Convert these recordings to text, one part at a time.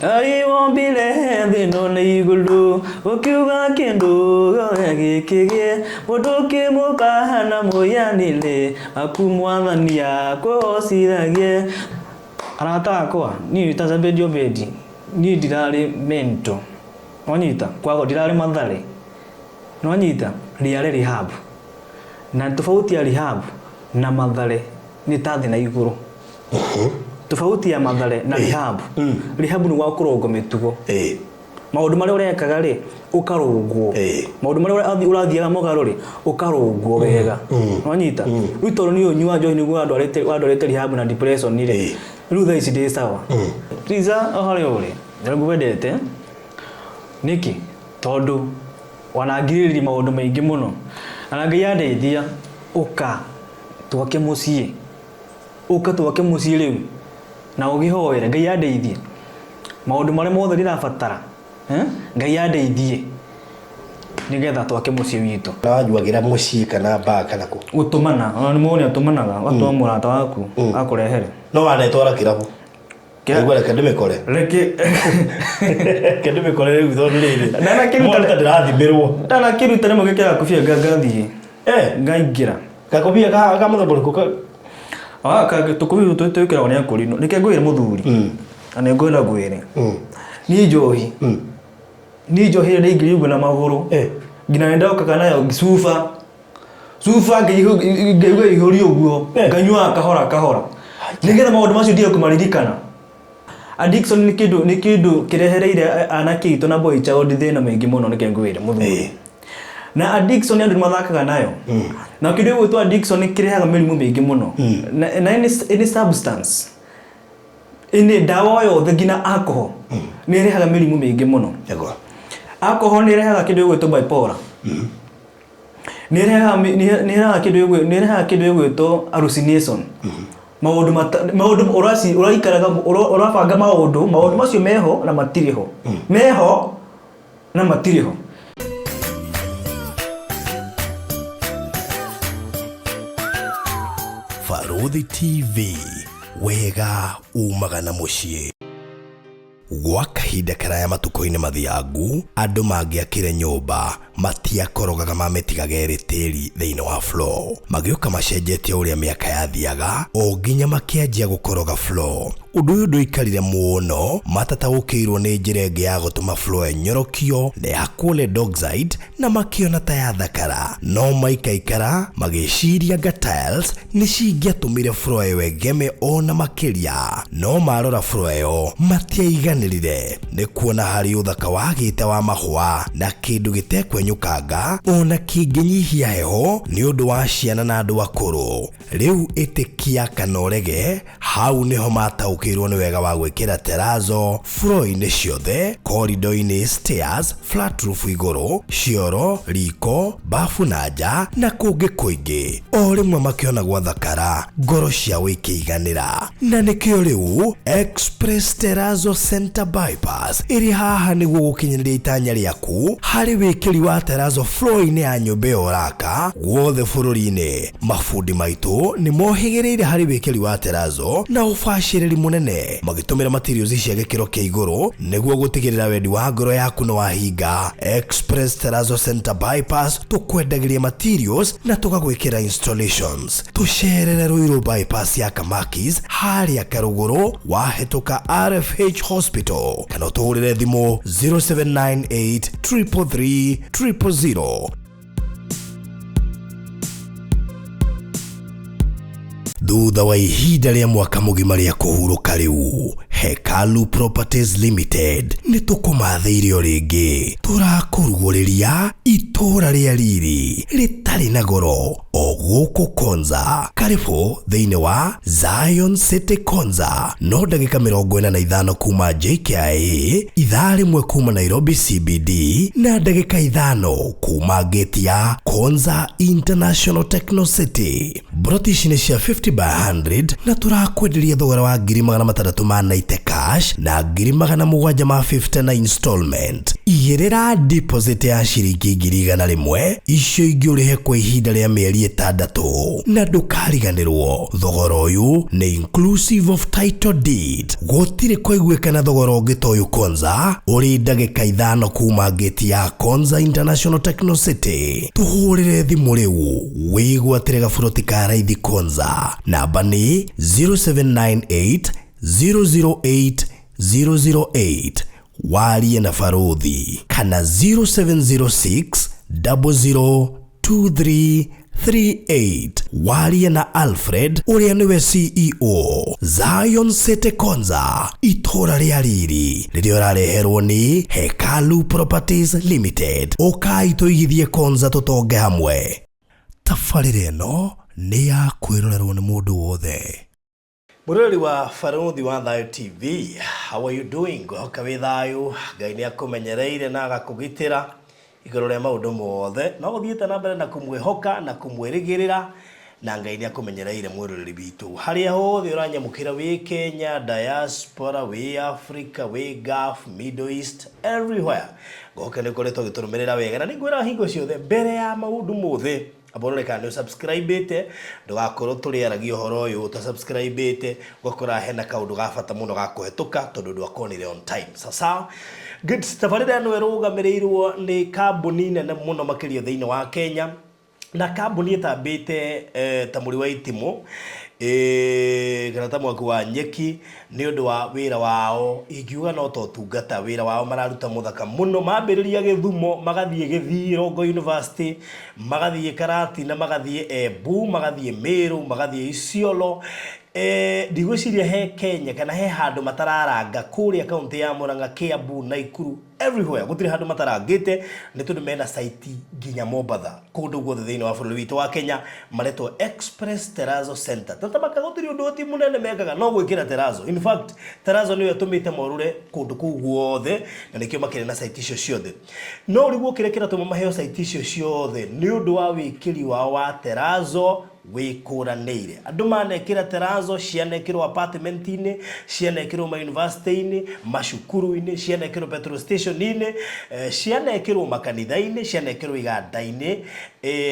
Ai wombile thino ni igulu ukiuga kindu gigikige muduki mukahana muyanile akumwathania kuosithagie arata akwa ni tazabedio bedi ni ndirari mento wanyita kwago ndirari Mathare no wanyita riare rehab na tofauti ya rehab na Mathare ni tathi na iguru tofauti ya Mathare na rehab rehab ni wakurongo mitugo maundu mari urekaga ri ukarungwo maundu mari urathiaga mogaro ri ukarungwo wega wanyita witoro ni unyua join ni wadorete rehab na depression ni ri riu tha ici ndi sawa Triza ohari uri ndagwendete niki tondu wanangiriri maundu maingi muno na Ngai andeithia uka twake mucii riu na ugihoera Ngai andeithie maundu mari mothe ndirabatara Ngai andeithie nigetha twake mucii witu najuagira mucii kana ba kana ku gutumana ni muone atumanaga watwa murata waku akurehere no wanetwara kirabu Kegwele kademe kore. Kademe kore riu thon riri. Nana kiruta ndirathimirwo. Nana kiruta nimo gekera kufia gathi. Ngaingira. Gakobia ka muthambori kuka. Ka tukubi twekera wane akurino. Nike ngwire muthuri. Ane ngwira gwire. Ni njohi. Ni njohi ri ngirigwe na maguru. Ngina nenda ukaka nayo gisufa. Sufa ngigwe ihori uguo. Nganyua kahora. Nigetha maundu macio ndio kumaririkana. Addiction ni kindu kirehereire anake itu na boy child thina maingi muno nike ngwire muthuri na addiction andu mathakaga nayo na kindu gwitwa addiction kirehaga mirimu maingi muno na any substance ini dawa yothe ngina alcohol ni irehaga mirimu maingi muno alcohol ni irehaga kindu gwitwa bipolar ni irehaga kindu gwitwa hallucination maundu uraikaraga urabanga maundu macio meho na matiriho Faruthi TV wega umagana mucii gwa kahinda karaya matuko-ini mathiangu andu mangiakire nyumba matiakorogaga mametigagere tiri thiini wa floor magioka macenjetie uria miaka yathiaga o nginya makianjia gukoroga floor undu uyu nduikarire muno matataukirwo ni njira ingi ya gutuma floor enyorokio na ya kule dockside na makiona ta ya thakara no maikaikara magiciria nga tiles ni cingiatumire floor iyo egeme ona makiria no marora floor iyo matiaiganirire ni kuona hari uthaka wagite wa mahua na kindu gitekwenyukanga ona kinginyihia heho ni undu wa ciana na andu akuru riu itikia kana urege hau niho mataukirwo ni wega wa gwikira terazo floor-ini ciothe corridor-ini stairs flat roof iguru cioro riko bafu na nja na kungi kuingi o rimwe makiona gwa thakara ngoro ciao ikiiganira na nikio riu Express Terazo Center Bypass iri haha niguo gukinyiriria itanya riaku hari wikiri wa terazo floor-ini ya nyumba uraka guothe bururi-ini mafundi maitu ni mohigiriire hari wikiri wa terazo na ubaciriri munene magitumira materials cia gikiro kia iguru niguo gutigirira wendi wa ngoro yaku no wahinga Express Terazo Center Bypass tukwendagiria materials na tugagwikira installations tucerere Ruiru bypass ya Kamakis haria Karuguru wahetuka RFH Hospital kana tuhurire thimu 0798 333 000. Thutha wa ihinda ria mwaka mugima ria kuhuruka riu Hekalu Properties Limited ni tukumatheirio ringi turakuruguriria itura ria riri ritari na goro o guku Konza karibu thiini wa Zion City Konza no ndagika 45 kuma JKIA ithaa rimwe kuma Nairobi CBD na ndagika 5 kuma gate ya Konza International Techno City British ni cia 50 by 100 na turakwenderia thogora wa 690 cash na 750 na installment igirira deposit ya ciringi 100 icio ingi urihe kwa ihinda rĩa mĩeri 6 na ndũkariganĩrwo thogora ũyũ nĩ inclusive of title deed. Gũtirĩ kũiguĩkana thogora ũngĩ ta ũyũ Konza ũrĩ ndagĩka 5 kuma gate ya Konza International Techno City. Tuhũrĩre thimũ rĩu wĩgwatĩre gaburoti ka raithi Konza. Namba nĩ 0798 008 008 warie na Farodhi kana 0706 002338 warie na Alfred ũrĩa nĩwe CEO. Zion City Konza, itũra rĩa riri rĩrĩa ũrareherwo nĩ Hekalu Properties Limited. Ũkai tũigithie Konza tũtonge hamwe. Tabarĩra ĩno nĩ ya kwĩrorerwo nĩ mũndũ wothe. Mũrori wa Farodhi wa Thayo TV, how are you doing? Gohoka wĩ thayũ, Ngai nĩ akũmenyereire na agakũgitĩra igũrũ rĩa maũndũ mothe. No ũthiĩte na mbere na kũmwĩhoka na kũmwĩrĩgĩrĩra, na Ngai nĩ akũmenyereire mwĩroreri witũ. Harĩa hothe ũranyamũkĩra wĩ Kenya, diaspora, wĩ Africa, wĩ Gulf, Middle East, everywhere. Gohoka nĩ ũkoretwo ũgĩtũrũmĩrĩra wega, na nĩ ngwĩra hingo ciothe mbere ya maũndũ mothe aboreka nĩ subscribe ite ndugakorwo turiaragia horo uyu ta subscribe ite gukora hena kaundu ga bata muno ga kuhetuka tondu ndwakonire on time. Sasa good tabarira no erugamiriirwo ni kambuni nene muno makirio thiini wa Kenya, na kambuni etambite ta muri wa itimo kana ta mwaku wa nyeki ni undu wa wira wao. Ingiuga no to tungata wira wao mararuta muthaka muno. Mambiriria Githumo magathie Githii Rongo University, magathie Karati na magathie Embu, magathie Meru, magathie Isiolo. Ndigwiciria he Kenya kana he handu matararanga kuria kaunti ya Murang'a, Kiambu, Naikuru, everywhere gutiri handu matarangite ni tundu mena site ginya Mombatha kundu guothe thiini wa bururi witu wa Kenya maretwo Express Terrazzo Center. Tatamaka gutiri undu oti munene mekaga no gwikira Terrazzo. In fact Terrazzo niwe tumite morure kundu kuu guothe na nikio makire na site icio ciothe. No riguo kirekira tuma maheo site icio ciothe ni undu wa wikiri wa Terrazzo wikuranire. Andu manekira Terrazzo, cianekirwo apartment-ini, cianekirwo ma university-ini, mashukuru-ini, cianekirwo petrol station-ini, cianekirwo makanitha-ini, cianekirwo iganda-ini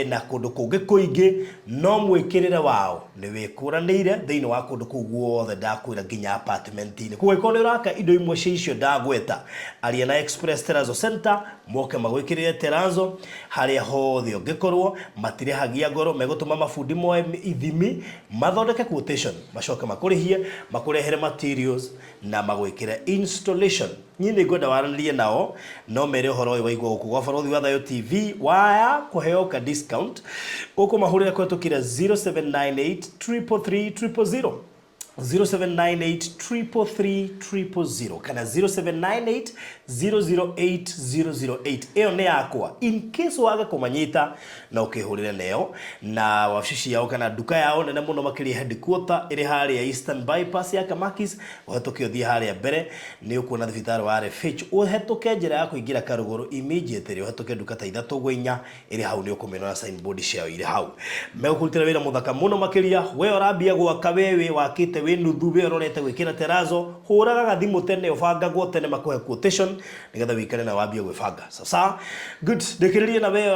na kundu kungi kuingi. No mwikirire wao ni wikuranire thiini wa kundu kuu guothe ndakwira nginya apartment-ini. Kuko ni uraka indo imwe cicio ndagweta aria na Express Terrazzo Center moke magwikirire Terrazzo haria hothe ungikorwo matirihagia ngoro megutuma mafundi moe ithimi mathondeke quotation macoke makurihie makurehere materials na magwikire installation. Nyine ngwenda waranĩrie nao no mere horo wa igwa guku gwa Farodhi wa Thayo TV waya kuheoka discount ukumahurira kwetukira 0798 333 0798 333 kana 0798 008 eo ne yakwa in case waga kumanyita na ukihurira neo na wabici yao kana duka yao nene muno makiri headquarter iri hari ya Eastern Bypass ya Kamakis. Uhetuke uthie hari ya mbere ni ukuona thibitari wa Refitch, uhetuke njira ya kuingira Karuguru immediately, uhetuke duka ta 3 iri hau ni ukumena signboard ciao iri hau megukutira wira muthaka muno makiria. We orambia gwaka wewe wakite nuthu we rorete gwikira Terrazzo, huraga gathimu tene ubangagwo tene makuhe quotation nigetha wikare na wambie gwibanga. Sasa good ndikiririe na we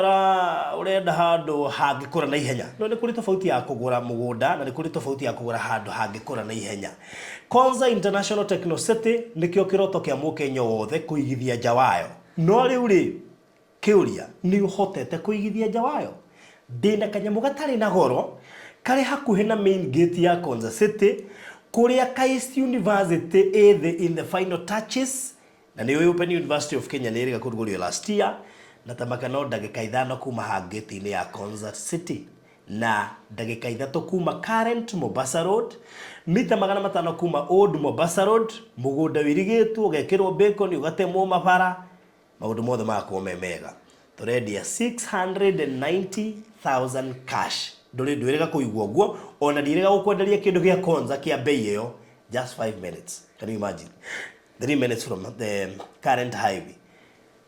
urenda handu hangikura na ihenya. No ni kuri tofauti ya kugura mugunda na ni kuri tofauti ya kugura handu hangikura na ihenya. Konza International Techno City nikio kiroto kia Mukenya wothe kuigithia jawayo. No riu ri kiuria ni uhotete kuigithia jawayo ndina kanyamu gatari na goro kare hakuhe na main gate ya Konza City kuria KIST University in the final touches na ni Open University of Kenya niriga kurugurio last year na tamaka no ndagika 5 kuma ha gate ile ya Konza City na ndagika 3 kuma current Mombasa Road, mita 500 kuma old Mombasa Road, mugunda wirigitwo gekirwo bacon ugatemwo mabara maundu mothe makwo memega. Turendia 690,000 cash. Ndurega kuigwa guo ona ndirega gukwenderia kindu gia Konza kia bei iyo just 5 minutes. Can you imagine? 3 minutes from the current highway.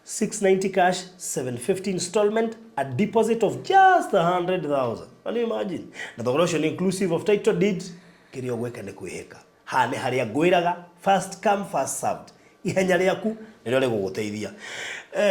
690 cash, 750 installment, a deposit of just 100,000. Can you imagine? Na thogorosho ni inclusive of title deed, kirio gweka ni kwiheka. Hane haria gwiraga first come first served. ihenya rĩaku nĩrĩo rĩgũgũteithia.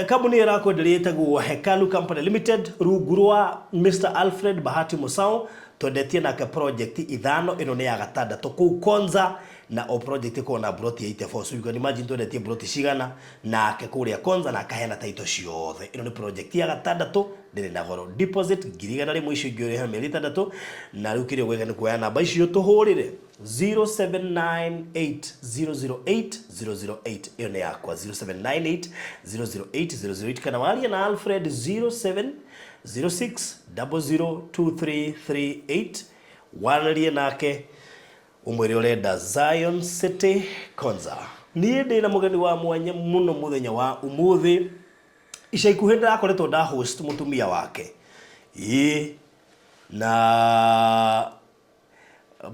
Kambuni ĩrakwenderia ĩtagwo Hekalu Company Limited, rungu rwa Mr. Alfred Bahati Musau, twendetie nake project 5 ĩno nĩ ya gatandatũ kũu Konza, na o project ĩkorwo na broti ya 84. So you can imagine twendetie broti cigana nake kũrĩa Konza na akahena taito ciothe. Ĩno nĩ project ya gatandatũ, ndĩrĩ na goro. Deposit 100,000 icio ingĩũrĩha mĩeri 3, na rĩu kĩrĩa ũgwĩka nĩ kuoya namba icio tũhũrĩre 0798008008. Ĩyo nĩ yakwa 0798008008, kana waria na Alfred 0706002338. Warie nake umwĩre ũrenda Zion City Konza. Niĩ ndĩ na mũgeni wa mwanya mũno mũthenya wa ũmũthĩ. Ica ikuhĩ ndakoretwo nda host mũtumia wake. Na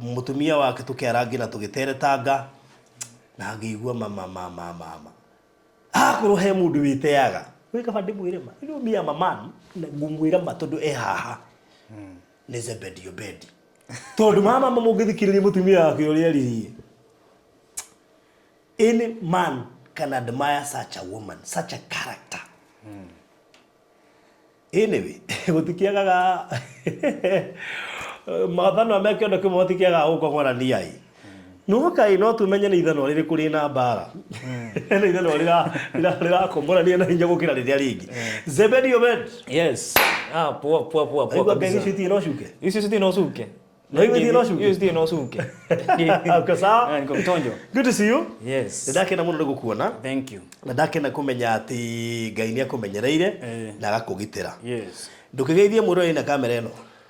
mũtumia wake tũkĩarangia na tũgĩteretanga na ngĩigua mama akorwo he mũndũ wĩteaga wĩ kaba ndĩmwĩre ma ino mia mama na ngũmwĩra ma tondũ haha nĩ Zebedi Obedi tondũ mama mũngĩthikĩrĩria mũtumia wake ũrĩa aririe. Any man can admire such a woman, such a character. Anyway, gũtikiagaga mathano amekĩonda kĩmwe gũtikiagaga gũkong'ora niai. No kai no tumenye nĩ ithano rĩrĩ kũrĩ na mbara. Nĩ ithano rĩrakomorania na hinya gũkĩra rĩrĩa rĩngĩ. Zebedi Obedi. Yes. Poa. Gĩciti no cuke. Gĩciti no cuke. No iwe no cuke. Gĩciti no cuke. Sawa? Niko mtonjo. Good to see you. Yes. Ndakena mũno gũkuona. Thank you. Na ndakena kũmenya atĩ Ngai nĩ akũmenyereire na agakũgitĩra. Yes. Ndũkĩgeithie mũrori na kamera ĩno.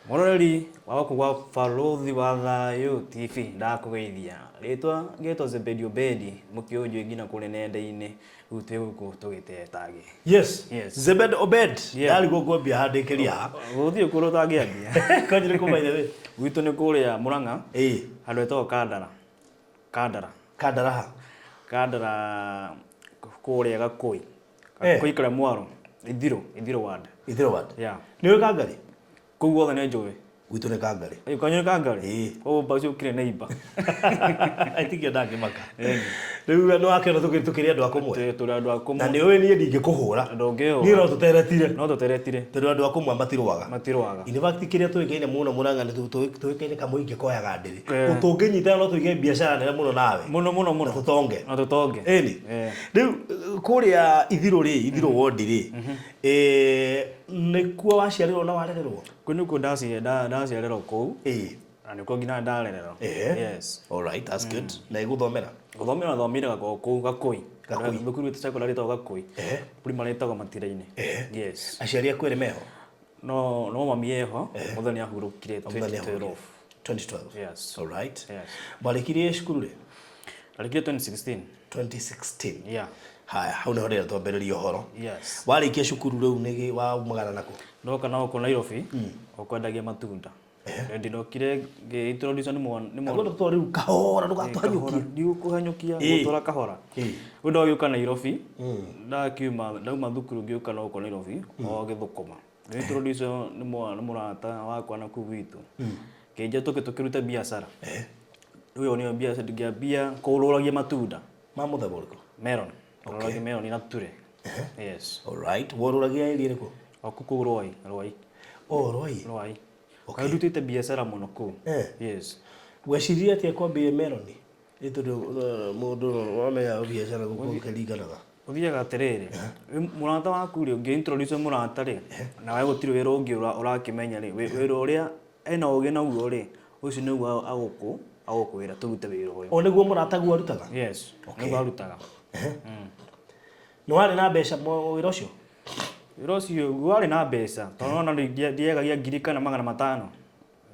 Mũrori wako kwa Barothi wa Thayũ TV ndakũgeithia. Rĩtwa ngĩtwo Zebedi Obedi, mũkĩũnjũ ngina kũrĩ nenda-inĩ rĩu twĩgũkũ tũgĩtetage. Yes. Zebedi Obedi. Ndarigwo ngwambia handĩkĩria ha. Gũthiĩ kũrĩa ũtangĩambia. Kanjĩre kũmaithe we. Gwitũ nĩ kũrĩa Mũrang'a. Handũ hetagwo Kandara ha. Kandara kũrĩa Gakũi. Gakũi kũrĩa Mwaro. Ithiro ward. Yeah. Nĩ Kangari? Kũu guothe nĩ njũĩ. Gwitũ nĩ Kangari. Kanyo nĩ Kangari? Bacio kire neighbor. Aitikio ndangĩmaka. Rĩu no akĩona tũkĩrĩ andũ akũmwe. Tũrĩ andũ akũmwe. Na nĩ ũĩ niĩ ndingĩkũhũra. Ndũngĩhũra. Niĩ no tũteretire. Tondũ andũ akũmwe matirũaga. In fact kĩrĩa tũĩkaine mũno Mũrang'a nĩ tũĩkaine kamũingĩ koyaga ndĩrĩ. Ũtũngĩnyitana no tũige biacara nene mũno nawe. Mũno. Na tũtonge. Ĩni. Rĩu kũrĩa Ithiro ward rĩ. Nĩkuo waciarĩrwo na warererwo? Kũu nĩkuo ndaciarĩrwo kũu. Na nĩkuo nginya ndarererwo. Yes. All right, that's good. Na ĩgũthomera? Gũthomera thomire kũu Gakũi. Thukuru witũ secondary ĩtagwo Gakũi. Primary ĩtagwo Matira-inĩ. Yes. Aciari aku erĩ meho? No mami eho, mothe nĩ ahurũkire 2012. Yes. All right. Mwarĩkirie cukuru rĩ? Ndarĩkirie 2016. 2016. Yeah. Haya, hau nĩho rĩrĩa twambĩrĩria ũhoro. Yes. Warĩkia cukuru rĩu nĩ waumagara nakũ? Ndoka nako Nairobi, okwendagia matunda. Ndinokire introduce ni mwana. Ngoro to rĩu kahora ndũgatũhanyũkie. Ndikũhanyũkia gũtũra kahora. Ũndũ ũyũ kana Nairobi, ndauma thukuru ngĩũka nako Nairobi, o gĩthũkũma. Introduce ni mũrata wakwa na kũu witũ. Kĩnja tũkĩruta biacara. Rĩu nĩ biacara ngĩambia kũrũragia matunda. Ma mũthemba ũrĩkũ? Melon. Okay. Melon na ture. Yes. All right. Warũragia area ĩrĩkũ? Okuku Rwai. Oh, Rwai. Okay. Ndutĩte biacara mũno kũu. Yes. Weciria atĩa kwambia melon? Nĩ tondũ mũndũ wamenya biacara gũkũ kĩringanaga. Ũthiaga atĩrĩrĩ. Mũrata waku rĩ ũngĩ-introduce mũrata rĩ, nawe gũtirĩ wĩra ũngĩ ũrakĩmenya rĩ, wĩra ũrĩa ena ũgĩ naguo rĩ, ũcio nĩguo agũkwĩra tũrute wĩra ũyũ. O nĩguo mũrata guo arutaga? Yes. Nĩguo arutaga. Nĩ warĩ na mbeca wĩra ũcio? Wĩra ũcio warĩ na mbeca, tondũ ona ndiagagia 4,500.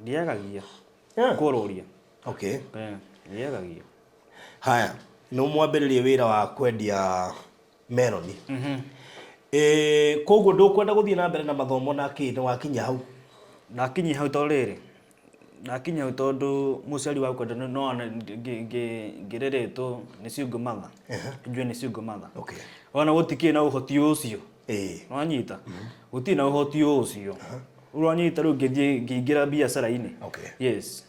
Ndiagagia. Kũrũria. Okay. Ndiagagia. Haya, no mwambĩrĩrie wĩra wa kwendia meloni. Koguo ndũkwenda gũthiĩ na mbere na mathomo na kĩĩ wakinya hau? Ndakinya hau tondũ rĩrĩ. Ndakinya hau tondũ mũciari wakwa no ngĩreretwo nĩ single mother. Njue nĩ single mother. Okay. Ona gũtikĩrĩ na ũhoti ũcio. Wanyita. Gũtirĩ na ũhoti ũcio. Uranyita rĩu ngĩingĩra biacara-inĩ. Okay. Yes.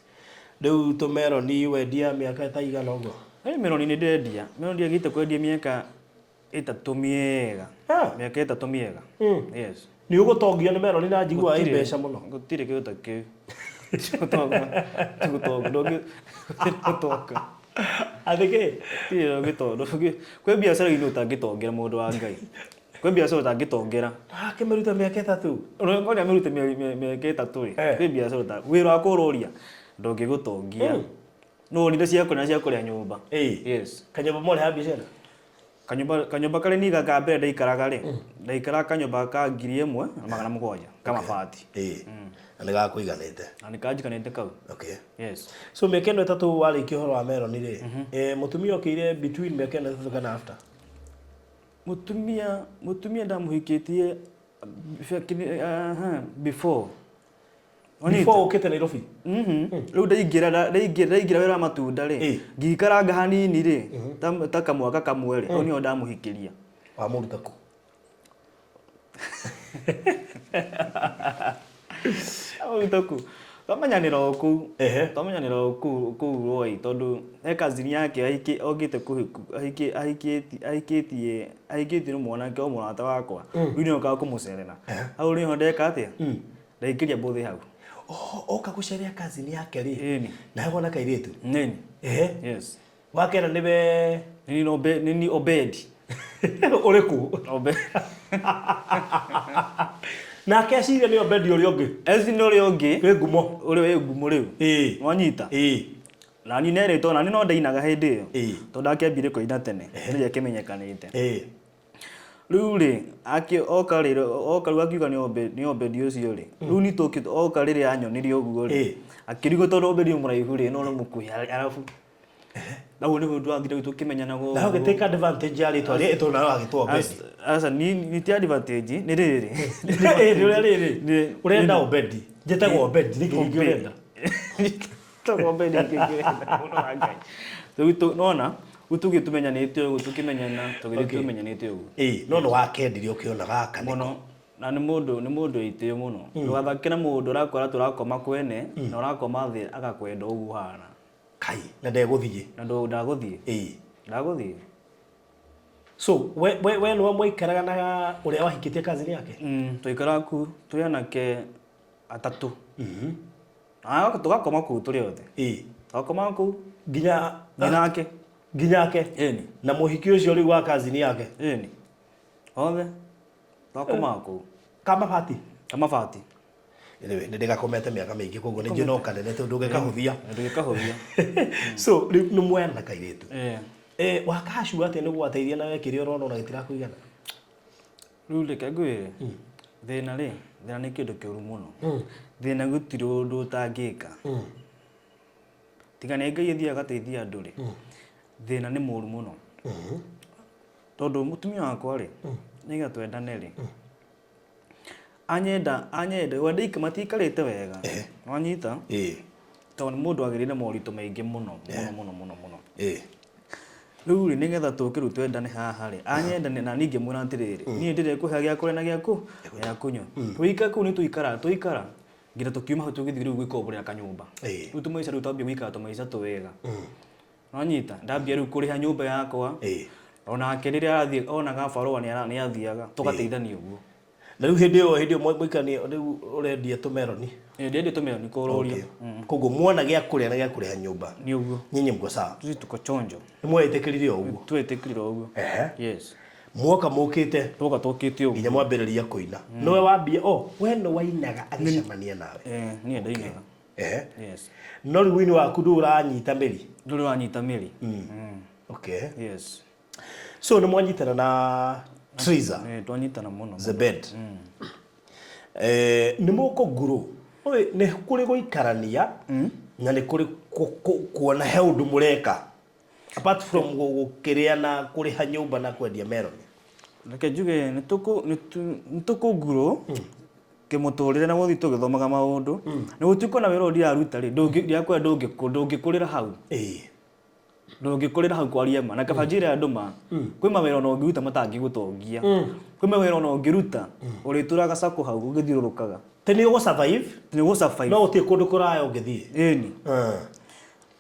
Rĩu tũmeroni wendia mĩaka ĩtaigana ũguo? Meroni nĩ ndendia. Meroni agĩte kwendia mĩaka 3 mĩega. Mĩaka 3 mĩega. Yes. Nĩ ũgũtongia nĩ meroni na njigua ĩ mbeca mũno. Gũtirĩ kĩndũ ta kĩu. Gũtonga. Athĩkĩ? Tiyo gĩtondo. Kwĩ biacara-inĩ ũtangĩtongera mũndũ wa Ngai. Kwĩ biacara ũtangĩtongera. Akĩmĩruta mĩaka 3. Ngoja mĩrute mĩaka 3 rĩ. Kwĩ biacara wĩra wa kũrũria ndũngĩgũtongia. No nĩ cia kũrĩa nyũmba. Yes. Kanyũmba mole ha biacara. Kanyũmba karĩ niga ka mbere ndaikaraga rĩ. Ndaikara kanyũmba ka 1,700 kama bati. Na nĩ gakũiganĩte. Na nĩ kanjikanĩte kau. Okay. Yes. So mĩaka 3 warĩkia ũhoro wa meroni rĩ. Mũtumia okĩire between mĩaka 3 kana after. Mũtumia ndamũhikĩtie before. Before ũkĩte Nairobi. Rĩu ndaingĩra wĩra wa matunda rĩ. Ngikaranga hanini rĩ. Ta kamwaka kamwe rĩ. Ũyũ nĩo ndamũhikĩria. Wa mũruta kũ? Ũtaku. Twamenyanĩra o kũu. Twamenyanĩra o kũu Roi tondũ cousin yake ogĩte ahikĩtie mwanake o mũrata wakwa. Rĩu nĩokaga kũmũcerera. Hau nĩho ndeka atĩa? Ndaingĩria mbũthĩ hau. Oka gũceria cousin yake rĩ. Na hego na kairĩtu. Nini? Yes. Wakena nĩwe nini Obedi. Ũrĩkũ? Obedi. Nake aciria nĩ Obedi ũrĩa ũngĩ. Eci nĩ ũrĩa ũngĩ. Wĩ ngumo. Ũrĩa wĩ ngumo rĩu. Wanyita. Na ni nerĩtwo na ni no ndainaga hĩndĩ ĩyo. Tondũ akĩambire kũina tene. Nĩrĩa kĩmenyekanĩte. Rĩu rĩ oka rĩu akiuga nĩ Obedi ũcio rĩ. Rĩu ni tũkĩ oka rĩrĩa anyonirie ũguo rĩ. Akĩrigwo tondũ Obedi mũraihu rĩ no mũkuhi arabu. Na ũguo nĩguo twathire tũkĩmenyana gũkũ. Na ũgĩtake advantage ya rĩtwa rĩtwa na wagĩtwo Obedi. Asa ni ti advantage nĩ rĩrĩ. Rĩrĩ. Ũrenda Obedi. Njĩtagwo Obedi nĩ kĩngĩ ũrenda. Njĩtagwo Obedi kĩngĩ mũno wa Ngai. Rĩu nona Utuge tumenyanĩte ũguo tukimenyana tumenyanĩte ũguo. No no wakendirie ũkĩona gaka mũno na nĩ mũndũ itĩo mũno. Ndũgathake na mũndũ ũrakora tũrakoma kwene na ũrakoma thĩ agakwenda ũguo hana. Kai na ndegũthiĩ. Na ndagũthiĩ. Ndagũthiĩ. So we no mwaikaraga na ũrĩa wahikĩtie cousin yake? Tũikara ku tũrĩ anake atatũ. Tũgakoma kũu tũrĩ othe. Tũgakoma kũu nginya nake. Nginyake? Na mũhiki ũcio rĩu wa cousin yake? Othe. Tũgakoma kũu. Kamabati? Kamabati. Nĩ ndĩgakomete mĩaka mĩingĩ koguo nĩ njino kanene tondũ ndũgĩkahũthia. Ndũgĩkahũthia. So nĩ mwana na kairĩtu. Wakacua atĩ nĩ gwateithia na wekire ũrona ona gĩtirakũigana? Rĩu reke ngwĩre. Thĩna nĩ kĩndũ kĩũru mũno. Thĩna gũtirĩ ũndũ ũtangĩka. Tiga nĩ Ngai athiaga agateithia andũ rĩ. Thĩna nĩ mũru mũno. Tondũ mũtumia wakwa rĩ nĩgetha twendane rĩ. Anyenda wendĩka matikarĩte wega. Wanyita? Tondũ nĩ mũndũ agĩrĩire moritũ maingĩ mũno. Rĩu rĩ nĩgetha tũke rĩu twendane haha rĩ. Anyenda na ningĩ mwĩra atĩrĩrĩ. Niĩ ndĩrekũhe gĩa kũrĩa na gĩa kũnyua. Tũikara kũu nĩ tũikara. Ngira tukiuma hau tũgĩthiĩ rĩu gwĩkombora kanyũmba. Rĩu tũmaica rĩu twambia gũikara tũmaica tũwega. Wanyita ndambia rĩu kũrĩha nyũmba yakwa. Onake rĩrĩa arathiĩ onaga barũa nĩ athiaga tũgateithania ũguo. Na rĩu hĩndĩ ĩyo mũikanie rĩu ũrendia tũmeroni. Ndendia tũmeroni kũrũria. Koguo muona gĩa kũrĩa na gĩa kũrĩha nyũmba. Nĩ ũguo. Nyinyi mko sawa. Sisi tuko chonjo. Nĩ mwetĩkĩrire ũguo. Twetĩkĩrire ũguo. Yes. Mwoka mũkĩte. Tũkĩte ũguo. Nginya mwambĩrĩria kũina. Nowe wambia we no wainaga agĩcemania nawe. Niĩ ndainaga. Yes. No rĩu wini waku ndũ ũranyita mĩri. Ndũrĩ wanyita mĩri. Okay. Yes. So nĩ mwanyitana na Triza. Twanyitana mũno. Zebed. Nĩ mũkũngurũ. Nĩ kũrĩ gũikarania na nĩ kũrĩ kuona he ũndũ mũreka. Apart from gũkĩrĩa na kũrĩha nyũmba na kwendia meroni. Reke njuge nĩ tũkũngurũ kĩmũtũrĩre na gũthiĩ tũgĩthomaga maũndũ. Nĩ gũtuĩka na wĩra ũrĩa ndĩraruta rĩ ndũngĩkũrĩra hau. Ndũngĩkũrĩra hau kwaria ma na kabanjĩra andũ ma. Kwĩ mawĩra ona ũngĩruta matangĩgũtongia. Kwĩ mawĩra ona ũngĩruta ũrĩtũraga sako hau ũgĩthiũrũrũkaga. Nĩ ũgũ survive? Nĩ ũgũ survive. No ũthiĩ kũndũ kũraya ũngĩthiĩ.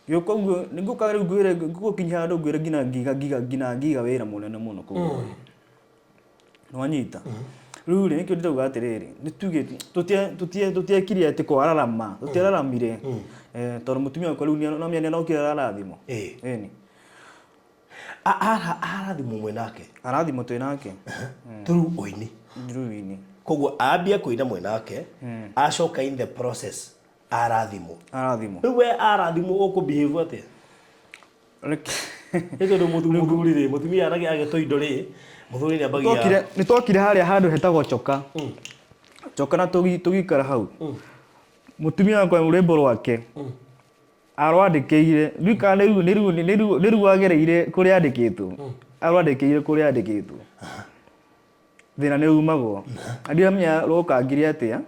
Yo koguo ninguka riu ngwire ngukinya handu ngwire giga wira munene muno koguo. Nwanyita. Riu nikio ndauga atiriri nituge tutiekire ati kwararama tutiararamire tondu mutumia wakwa riu no miene no kira arathimo eni arathimo mwenake arathimo twinake through oini koguo ambia kuina mwenake acoka in the process arathimo riu we arathimo ukubehave atia ito ndo muthuri mutumia arage agetoindo ri muthuri ni ambagia ni twokire haria handu hetagwo choka choka na tugikara hau mutumia wakwa urembo rwake arwandikiire rikane riu agereire kuri andikitwo arwandikiire kuri andikitwo thina ni umagwo andiamenya rokangire atia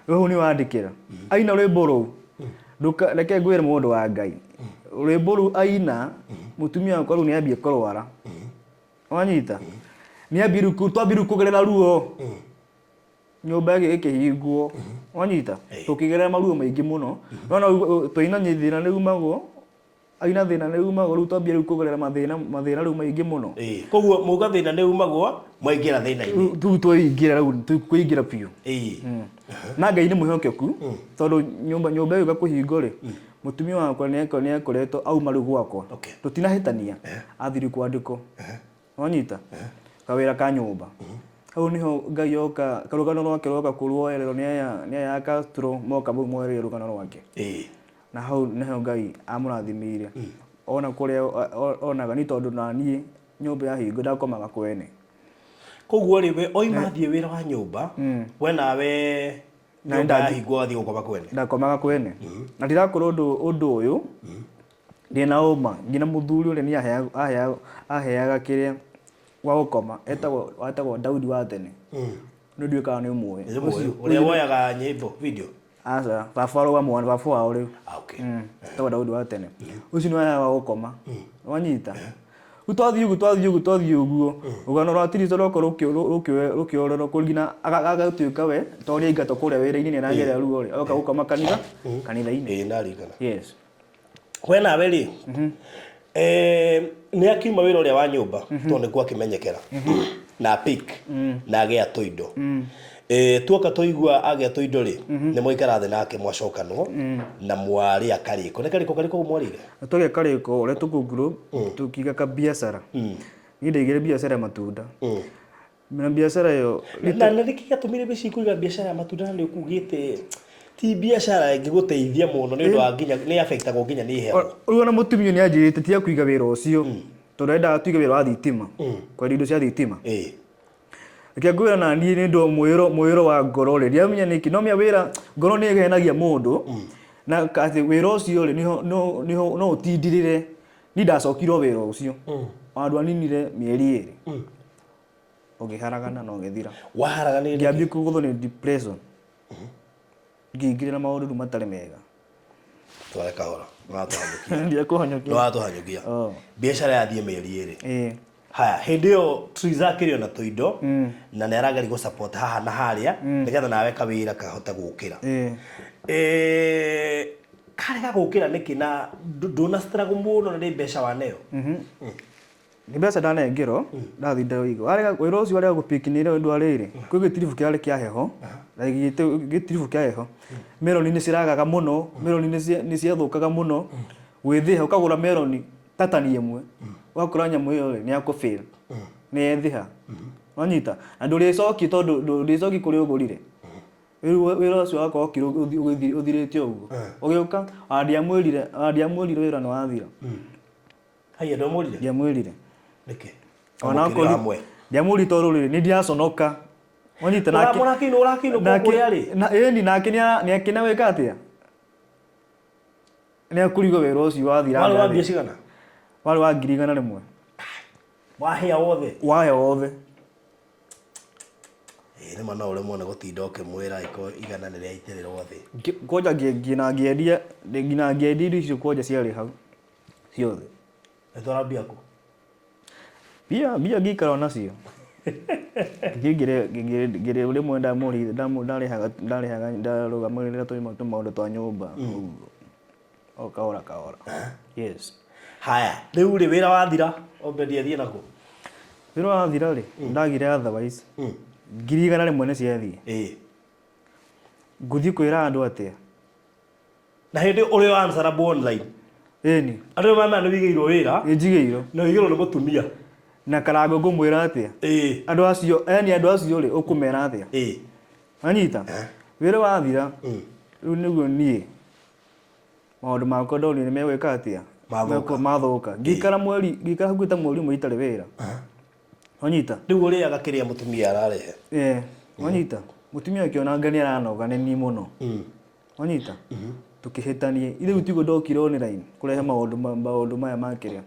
roho ni wandikira aina rwimbo ruu reke ngwire mundu wa Ngai rwimbo ruu aina mutumia wakwa riu ni ambie kurwara wanyita ni ambiru kugerera ruo nyumba ikihingwo wanyita tukigerera maruo maingi muno no twaina thina ni umagwo aina thina ni umagwo riu twambia kugerera mathina riu maingi muno koguo muga thina ni umagwo mwaingira thina-ini tu twaingira riu tukuingira piu na Ngai ni muhokeku tondu nyumba iyo gakuhingo ri mutumia wakwa ni akoretwo auma riu gwakwa tutinahitania athiri kwandiko wanyita kawira ka nyumba hau niho Ngai yoka karugano rwake roka kuruoerero ni aya Castro moka mwerero rugano rwake na hau niho Ngai amurathimire ona kuria onaga ni tondu nanie nyumba ya hingo ndakomaga kwene koguo riwe oimathie wira wa nyumba we nawe nyumba hingo athie gukoma kwene ndakomaga kwene na ndirakorwo undu uyu ndina uma ngina muthuri uri ni aheaga kiria wa gukoma etagwo Daudi wa tene no ndiuka ni umwe uria woyaga nyimbo video asa bafaro wa mwana bafo wa uri etagwo Daudi wa tene ucio ni wa gukoma wanyita utwathie uguo ugano rwa tirizo roko rukiorero kurigina agatuika we tori ingato kuria wira-ini ni nagerera ruo ri oka gukoma kanitha-ini narigana yes we nawe ri ni akiuma wira uria wa nyumba to niguo akimenyekera na pick na agia toindo tuoka toigua agia toindo ri ni moikara thi nake mwacokanwo na mwari akariko ni kariko mwarire tuge kariko ore tukuguru tukiga ka biashara ngide igire biashara matunda mina biashara yo na ndikiga tumire bici kuiga biashara ya matunda ni ukugite ti biashara ingiguteithia muno ni ndo nginya ni affect go nginya ni heho uyu na mutumio ni ajirite tia kuiga wira ucio turenda tuiga wira wa thitima kwa indo cia thitima ngwira na ni ndo mwiro wa ngoro ri amenya niki no mia wira ngoro ni genagia mundu na kati wira ucio ri no utindirire ni ndacokirwo wira ucio andu aninire mieri iri ugiharagana no githira waharagana ngiambi kugutho ni depression ngingire na maundu matari mega tware kahora ndia kuhonyokia watuhonyokia biashara yathie mieri iri haya hindi yo tuizakirio na tuindo na ne aragari go support haha na haria nigetha nawe kawira kahota gukira kare ga gukira niki na ndona struggle muno na ni besha waneyo ni besa dana ngiro ndathi ndawigo arega wira ucio arega gupikinire ndu ariri kwi gitirifu kiari kia heho na gitirifu kia heho meloni ni ciragaga muno meloni ni ciathukaga muno withiha ukagura meloni tatani imwe wakura nyamu iyo ni akufail ni ethiha wanyita na nduri coki tondu nduri coki kuri ugurire wira ucio wakwa okiro uthirite uguo ugiuka andiamwirire wira no wathira haya ndo mwirire ndiamwirire niki ona ko ndiamwiri toru riri ni ndiaconoka wanyita nake urakino kuri ari na endi nake ni akina weka atia ni akurigo wira ucio wathira wale wa biashara wale wa ngirigana rimwe wahia wothe ni mana ule mwana gutinda ukimwira iko igana ni riaitiriro thi koja ngina ngiedia icio koja ciari hau ciothe etwara biaku bia ngikara nacio ngire ule mwenda muri ndarihaga ndarugamirira tu maundu twa nyumba o kahora yes haya riu ri wira wathira ombendi athie nako wira wathira ri ndagire otherwise ngiri igana rimwe ni ciathie nguthi kwira andu atia na hindi uri wa answerable online ni andu mama no wigeirwo wira njigeirwo no wigeirwo ni mutumia na karango ngumwira atia andu acio andu acio ri ukumera atia anyita wira wathira riu niguo nie maundu makwa ndonire megwika atia mathuka ngikara hakuhita mweri umwe itari wira anyita riu uriaga kiria mutumia ararehe anyita mutumia akiona ngani aranoga ni muno anyita tukihitanie ithe utigo ndokire online kurehe maundu maya makiria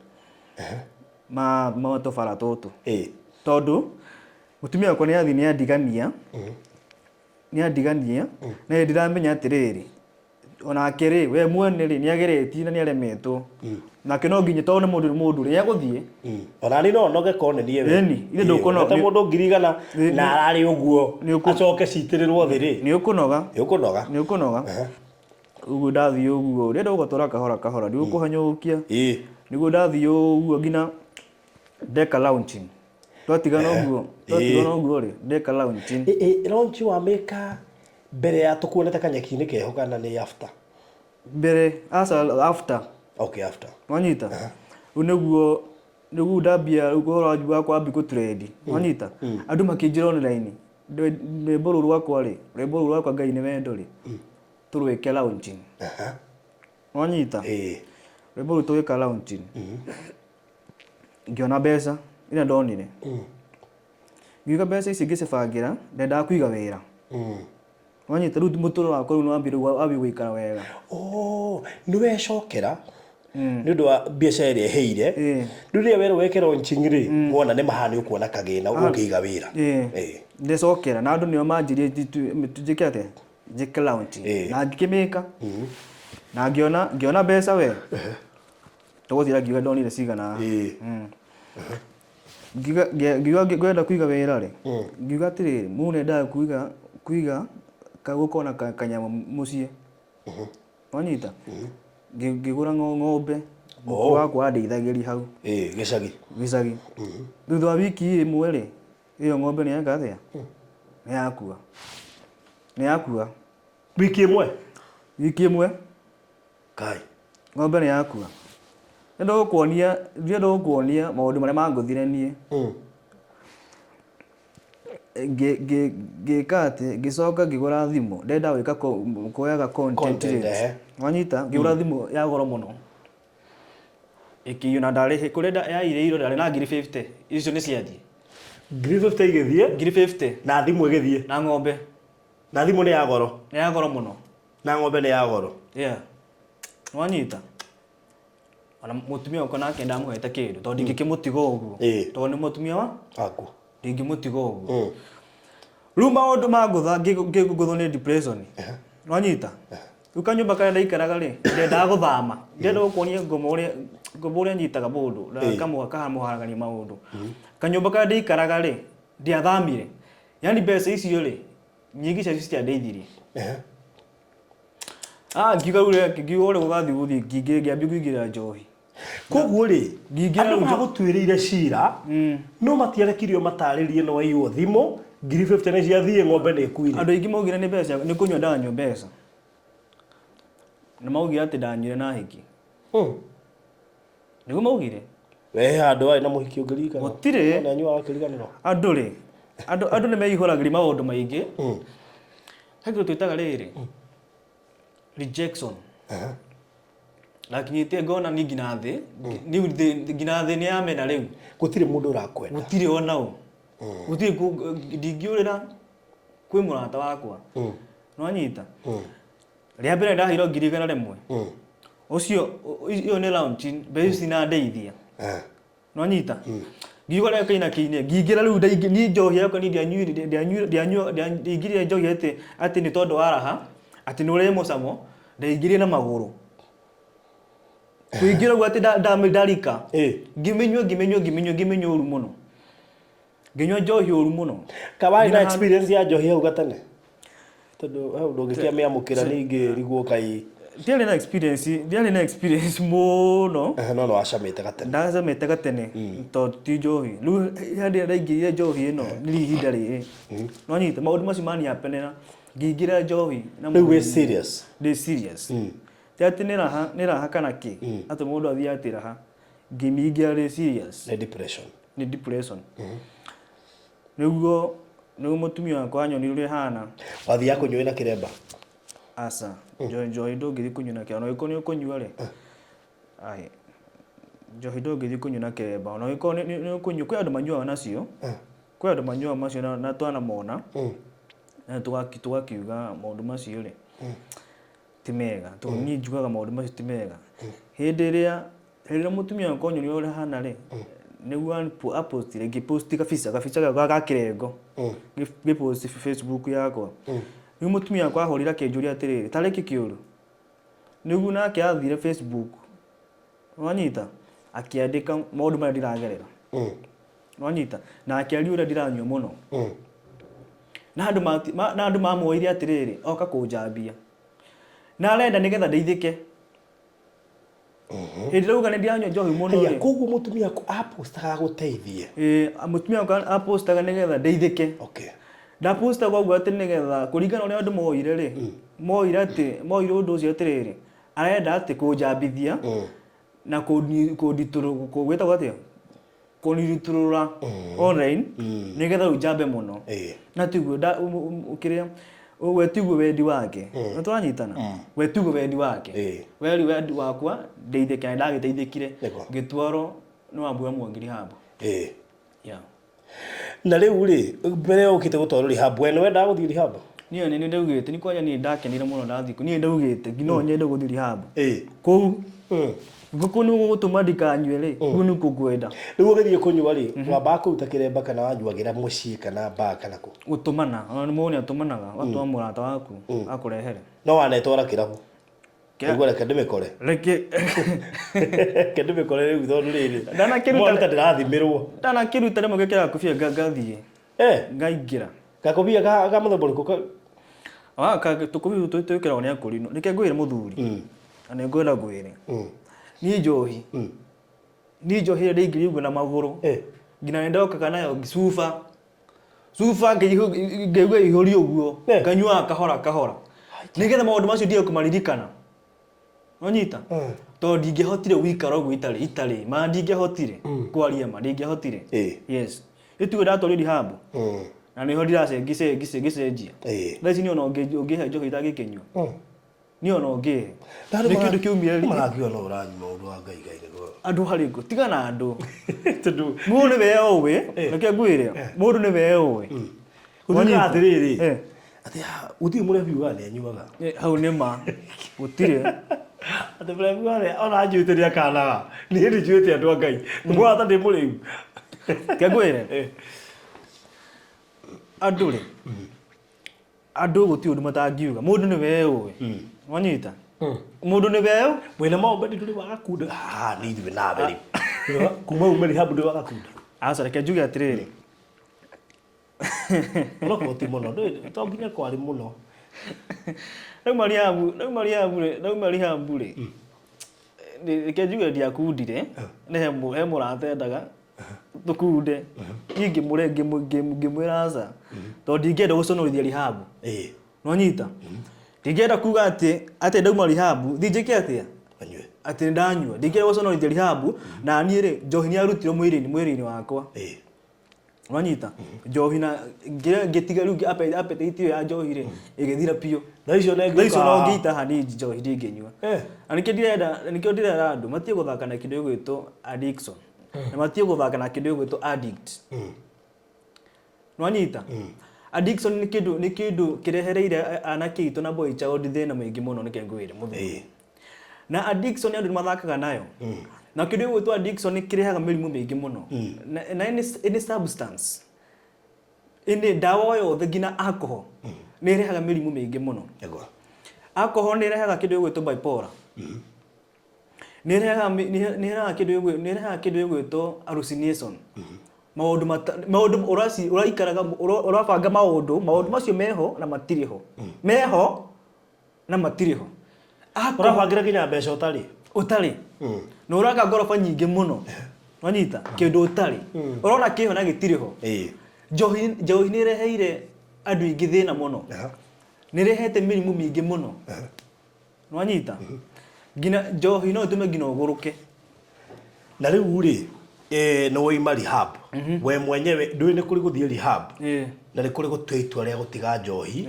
ma tofara toto tondu mutumia wakwa ni athi ni andigania na ndiramenya atiriri ona akiri we mwene ri ni ageretie na ni aremetwo na kino nginye to ni mundu ri aguthie ona ni no noge kone ni ewe ni ithe ndukono ta mundu ngirigana na arari uguo acoke citirirwo thi ri ni ukunoga uguo ndathie uguo ri ndogotora kahora ndi ukuhanyukia niguo ndathie uguo ngina deka launching twatigana uguo ri deka launching launch wa meka mbere ya tukuonete kanyaki-ini keho kana ni after mbere after okay after wanyita niguo ndambia ukora wajua kwa biku trade wanyita andu makinjira online rwimbo rwakwa ngai ni wendo ri turwike launching wanyita rwimbo ru tuwika launching ngiona mbeca ina ndonire ngiuga mbeca ici ngicibangira ndenda kwiga wira wanyita riu muturo wakwa riu niwambi gwikara wega ni wecokera ni undu wa biacara iria heire riu ria wera wekera launching ri wona ni mahani ukuona kagina ukiiga wira ndicokera na andu nio manjirie njike atia njike launching na ngikimika na ngiona mbeca we tuguthira ngiuga ndonire cigana ngiuga ngwenda kwiga wira ri ngiuga atiriri mune nda kwiga kagukona kanyama mucie wanyita ngigura ng'ombe nguku wakwa andeithagiria hau gicagi thutha wa wiki imwe ri iyo ng'ombe ni yeka atia ni yakua wiki imwe kai ng'ombe ni yakua ndo kuonia maundu maria manguthire nie ngikati ngicoka ngigura thimu ndenda wika kuoyaga content wanyita ngigura thimu ya goro muno ikiyuna ndari kurenda yairiro ndari na ngiri 50 icio ni ciathie ngiri 50 igithie ngiri 50 na thimu igithie na ng'ombe na thimu ni ya goro muno na ng'ombe ni ya goro wanyita ana mutumia uko nake ndamuhete kindu tondu ngikimutigo uguo tondu ni mutumia aku ndingimutigo uguo riu maundu magutha ngiguthwo ni depression wanyita ukanyumba kana ndaikaraga ri ndenda guthama ndenda gukuonia ngomo uria nyitaga mundu na kamuharagania maundu kanyumba kana ndaikaraga ri ndiathamire yani mbeca icio ri nyingi cia citiandeithirie ngiuga uri gugathi ngiambia kuingira njohi koguo ri andu magutwirire cira no matiarekirio mataririe no waiywo thimu ngiri 50 ni ciathie ng'ombe ni ikuire andu aingi maugire ni mbeca ni kunywa ndanywa mbeca na maugire ati ndanyire na hiki niguo maugire we andu ai na muhiki ungirika gutire na nyua wakiriganiro andu ri andu ni meihuragiri maundu maingi hakiru twitaga riri rejection lakini tie ngona ni nginathi ni nginathi ni amena riu gutire mundu urakwenda gutire ona u gutire ndingiurira kwi murata wakwa no anyita ria mbere ndahiro ngiri igana rimwe ucio iyo ni launching base na ndeithia no anyita ngiuga reka ina kiine ngingira riu ni njohi yakwa ni ndiangiria njohi ati ni tondu araha ati ni uri mucamo ndaingirie na maguru kuingira gwa ati ndarika ngimenywo uru muno nginywa njohi uru muno kabari na experience ya njohi hau gatane tondu hau ndungikia miamukira ningi riguo kai ndiarĩ na experience mũno no acamĩte gatene ndacamĩte gatene to ti njohi rĩu hĩndĩ ĩrĩa ndaingĩrire njohi ĩno nĩ ihinda rĩrĩ no nyita maũndũ macio maniapenera ngĩingĩra njohi na rĩu wĩ serious Tiati nĩ raha kana kĩ atĩ mũndũ athiĩ atĩ raha ngĩmĩingĩra rĩ serious nĩ depression nĩguo mũtumia wakwa anyonirie hana wathiĩ kũnyua na kĩremba asa njohi ndũngĩthiĩ kũnyua na kĩremba no gĩkorwo nĩ ũkũnyua rĩ njohi ndũngĩthiĩ kũnyua na kĩremba no gĩkorwo nĩ ũkũnyua kwĩ andũ manyuaga nacio kwĩ andũ manyuaga macio na twanamona na tũgakiuga maũndũ macio rĩ ti mega niĩ njugaga maũndũ macio ti mega hĩndĩ ĩrĩa mũtumia wakwa anyonirie ũrĩa hana rĩ nĩguo apostire ngĩposti gabica ga kĩrengo ngĩposti Facebook yakwa rĩu mũtumia wakwa ahũrĩra akĩnjũria atĩrĩrĩ tarĩki kĩũru nĩguo nake athire Facebook wanyita akĩandĩka maũndũ marĩa ndĩragerera wanyita na akĩaria ũrĩa ndĩranyua mũno na andũ mamuoire atĩrĩrĩ oka kũnjambia na arenda nĩgetha ndeithĩke hĩndĩ rauga nĩ ndĩranyua njohi mũno koguo mũtumia apostaga gũteithie mũtumia wakwa apostaga nĩgetha ndeithĩke ndapostaga ũguo atĩ nĩgetha kũringana ũrĩa andũ moire rĩ moire ũndũ ũcio atĩrĩrĩ arenda atĩ kũnjambithia na gwĩtagwo atĩa kũnirutũrũra online nĩgetha rĩu njambe mũno na tiguo kĩrĩa we tiguo wendi wake nĩ twanyitana we tiguo wendi wake wendi wakwa ndeithĩke na ndagĩteithĩkire ngĩtwarwo nĩ Wambura Mwangi rehab na rĩu rĩ mbere ũkĩte gũtwarwo rehab we nĩ wendaga gũthiĩ rehab niĩ nĩ ndaugĩte nĩ kwanja niĩ ndakenire mũno ndathiĩ niĩ ndaugĩte nginya nyende gũthiĩ rehab kũu ngũkũ nĩ gũtũma ndikanyue rĩ ũguo nĩ kũngwenda rĩu ũgĩthiĩ kũnyua rĩ wambaga kũruta kĩremba kana wanjuagĩra mũciĩ kana baa kana kũ gũtũmana mũndũ nĩ atũmanaga watũma mũrata waku akũrehere no wanetwara kĩrabu nĩguo reke ndĩmĩkore rĩu tondũ rĩrĩ ndanakiruta ndĩrathimĩrwo ndanakiruta rĩmwe gĩkĩra kũbia ngathiĩ ngaingĩra gakũbia ga mũthemba ũrĩkũ tũkũbia twĩkĩragwo nĩ akũrinũ reke ngwĩre mũthuri na nĩ ngwenda ngwĩre niĩ njohi rĩrĩa ndaingĩria na magũrũ nginya nĩ ndokaga nayo cuba ngaigua ihũri ũguo nganyuaga kahora nĩgetha maũndũ macio ndige kũmaririkana wanyita tondũ ndingĩhotire gũikara ũguo itarĩ ma ndingĩhotire kwaria ma ndingĩhotire yes ĩtugo ndatwarire rehab na nĩho ndĩracenjia thaici niĩ ona ũngĩhe njohi itangĩkĩnyua niĩ ona ũngĩhe nĩ kĩndũ kĩumire marangiona ũranyua ũndũ wa ngai andũ harĩkũ tiga na andũ mũndũ nĩ weũĩ reke ngwĩre mũndũ nĩ weũĩ ũthiga atĩrĩrĩ atĩ gũtirĩ mũrebi wa nĩ anyuaga hau nĩ ma gũtirĩ atĩ mũrebi wa ona anjuĩte nĩ akanaga nĩ hĩndĩ njuĩte andũ a ngai mwata ndĩ mũrĩu reke ngwĩre andũ rĩ andũ gũtirĩ ũndũ matangiuga mũndũ nĩ weũĩ wanyita mũndũ nĩ weũ mwĩna maũmbe ndũrĩ wagakunda nĩ ithuĩ na mbere kuma umĩri habu ndũrĩ wagakunda aca reke njuge atĩrĩrĩ ũnokorwo ti mũno to nginya kwarĩ mũno rauma rehab rĩ reke njuge ndiakundire he mũrata endaga tũkunde niĩ ngĩmwĩra aca tondũ ndingĩenda gũconorithia rehab nonyita ndingĩenda kuga atĩ ndauma rehab thiĩ njĩke atĩa atĩ ndanyua ndingĩenda gũconorithia rehab na niĩ rĩ njohi nĩ arutirwo mwĩrĩ-inĩ wakwa wanyita njohi na ngĩtiga rĩu appetite ya njohi rĩ ĩgĩthira piũ thaicio no ngĩita hani njohi ndingĩnyua na nĩkĩo ndĩrera andũ matige gũthaka na kĩndũ gĩgwĩtwo addiction na matige gũthaka na kĩndũ gĩgwĩtwo addict wanyita addiction nĩ kĩndũ kĩrehereire anake aitũ na boy child thĩna mũingĩ mũno nĩkĩo ngwĩre mũthuri na addiction andũ nĩ mathakaga nayo na kĩndũ gĩgwĩtwo addiction nĩ kĩrehaga mĩrimũ mĩingĩ mũno na any substance ĩnĩ ndawa yothe nginya alcohol nĩ ĩrehaga mĩrimũ mĩingĩ mũno alcohol nĩ ĩrehaga kĩndũ gĩgwĩtwo bipolar nĩ ĩrehaga kĩndũ gĩgwĩtwo hallucination maũndũ ũraikaraga ũrabanga maũndũ macio meho na matirĩ ho Ũrabangira kinya mbeca utari no uraka ngorofa nyingi muno wanyita kindu utari urona kiho na gitiriho njohi ni reheire andu ingi thina muno ni rehete mirimu mingi muno wanyita gina njohi no tume gina uguruke na riu ri no waima rehab we mwenyewe ndui ni kuri guthie rehab na ni kuri gutwe itua ria gutiga njohi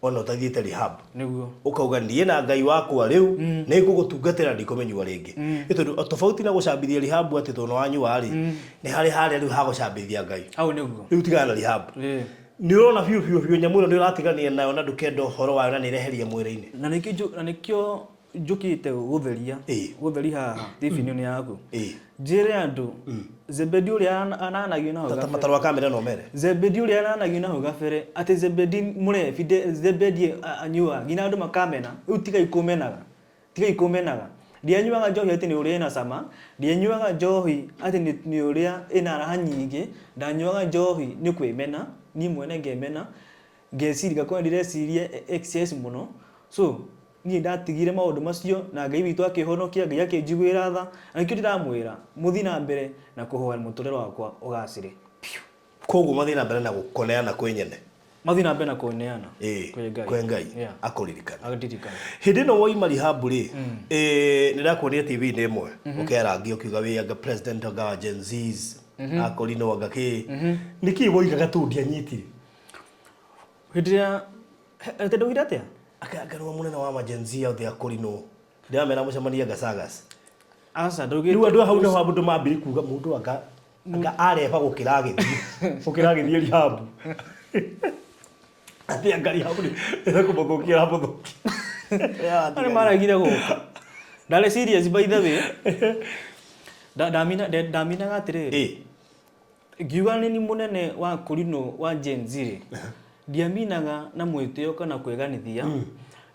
ona utathiete rehab niguo ukauga nie na ngai wakwa riu ni gugutungatira ndikomenywa ringi itondu tofauti na gucambithia rehab ati tono wanyua ri ni hari riu ha gucambithia ngai au niguo riu tigana rehab ni urona biu nyamuno ni uratigania nayo na ndukenda horo wayo na ni reheria mwiri-ini na nikio njukite gutheria haha TV-ini yaku njire andu Zebedi uria ananagio na hoga matarwa kamera no mere Zebedi uria ananagio na hoga fere ati Zebedi murebi Zebedi anyua gina andu makamena utiga ikumenaga ndianyuaga njohi ati ni uria na sama ndianyuaga njohi ati ni uria ina raha nyingi ndanyuaga njohi ni kwimena ni mwene ngemena ngeciriga kwa ndireciria excess muno so ni ndatigire maundu macio na ngai witu akihonokia ngai akinjiguira tha nikio ndiramwira muthina mbere na kuhoya muturero wakwa ugacire koguo mathina mbere na gukoneana kwenyene mathina mbere na kuneana kwe ngai akuririkana agadirikana hindi no waima rehab ri nirakuonia TV-ini imwe ukerangi ukiuga wi anga president of Gen Zs akorino wagaki niki woigaga tu ndianyitire hindi ya tendo atia akagarwa munene wa majenzi out there akorino ndiamera mucemania gasagas asa ndogi riu andu hau no handu mambiri kuga mundu anga areba gukira githie rehab ati angari hau ni kumuthukia hamuthuki ani maragire guka ndale serious by the way damina gatiriri ngiuga ni munene wa kurino wa Gen Z ndiaminaga na mwitio kana kweganithia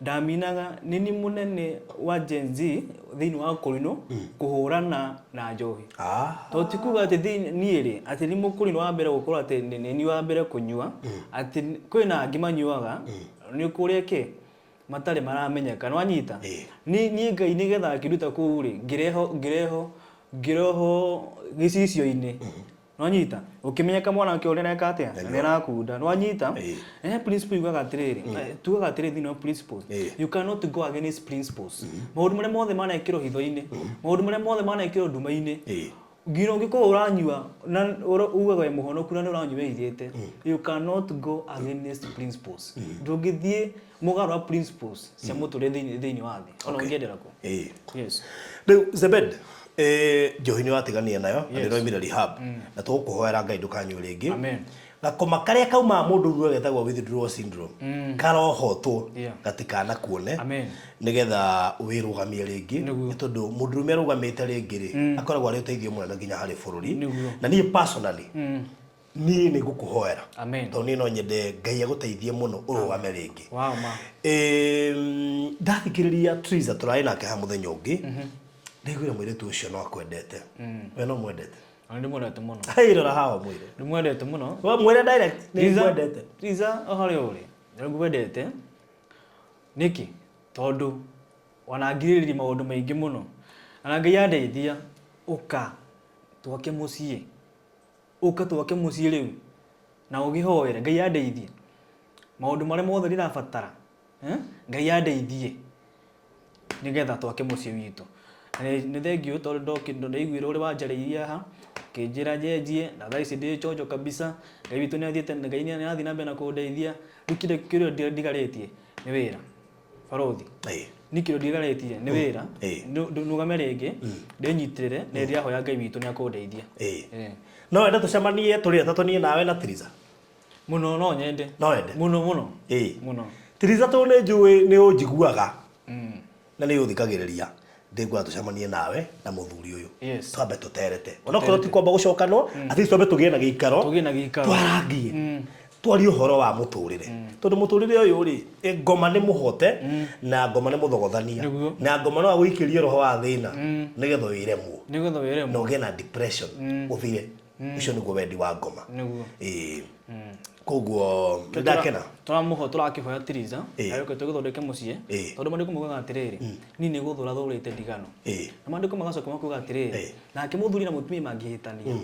ndaminaga nini munene wa Gen Z thini wa kurino kuhurana na njohi to tikuga ati niiri ati ni mukurino wa mbere gukora ati ni wa mbere kunyua ati kwina ngimanyuaga ni kureke matare maramenyeka no anyita ni ngai ni getha kiruta kuri ngireho gicicio-ini no anyita ukimenyeka mwana wake ureka atia nirakunda no anyita principle yugaga atiriri tugaga atiriri no principles you cannot go against principles maundu maria mothe manekirwo hitho-ini maundu maria mothe manekirwo nduma-ini ngiro ngiko uranyua na ugaga we muhonoku na uranyua ithite you cannot go against principles ndungithie mugarwa principles cia muture thini wa thi ona ungiendera ku yes Zebed njohi ni watigania nayo ndiroimira rehab na tukuhoera ngai ndukanywa ringi amen gakoma karia kauma mundu ruo getagwo withdrawal syndrome karohotwo gatikana kuone nigetha wirugamie ringi tondu mundu rume rugamite ringi ri akoragwo ari uteithio munene nginya hari bururi na ni personally ni ngukuhoera to ni no nyende ngai aguteithie muno urugame ringi wow ma ndathikiriria Triza turai nake ha muthenya ungi ndigwira mwiretu ucio no akwendete we no mwendete ndi mwendete muno hairora hawa mwire ndi mwendete muno wa mwire direct ni mwendete Triza ohari uri ndi mwendete niki tondu wanangiriri maundu maingi muno ana ngai andeithia uka twake mucie riu na ugihoere ngai andeithie maundu maria mothe ndirabatara ngai andeithie nigetha twake mucie witu ni thengio tondu ndokindo ndaiguire uri wanjareiria ha kinjira njenjie na thaa ici ndi chonjo kabisa ngai witu ni athiete ngai ni athi na mbere na kundeithia rukire kirio ndigaritie ni wira barothi ni kirio ndigaritie ni wira nugame ringi ndinyitirire ni ndiahoya ngai witu ni akundeithia no wenda tucemanie turi atatu ni nawe na Triza muno no nyende no wende muno muno Triza to ne njui ni unjiguaga na ni uthikagiriria ndigwa tucemanie nawe na muthuri uyu twambe tuterete ona korwo ti kwamba gucokanwo ati twambe tugie na giikaro twarangie twari uhoro wa muturire tondu muturire uyu ri ngoma ni muhote na ngoma ni muthogothania na ngoma no aguikirie roho wa thina nigetho wiremwo no ge na depression uthire icio niguo wendi wa ngoma niguo koguo ndakena turamuho turakihoya Tiriza ariko tugithondeke mucie tondu mandiko mugaga atiriri ni ni guthura thurite ndigano na mandiko magacoka makuga atiriri na akimuthuri na mutumia mangihitania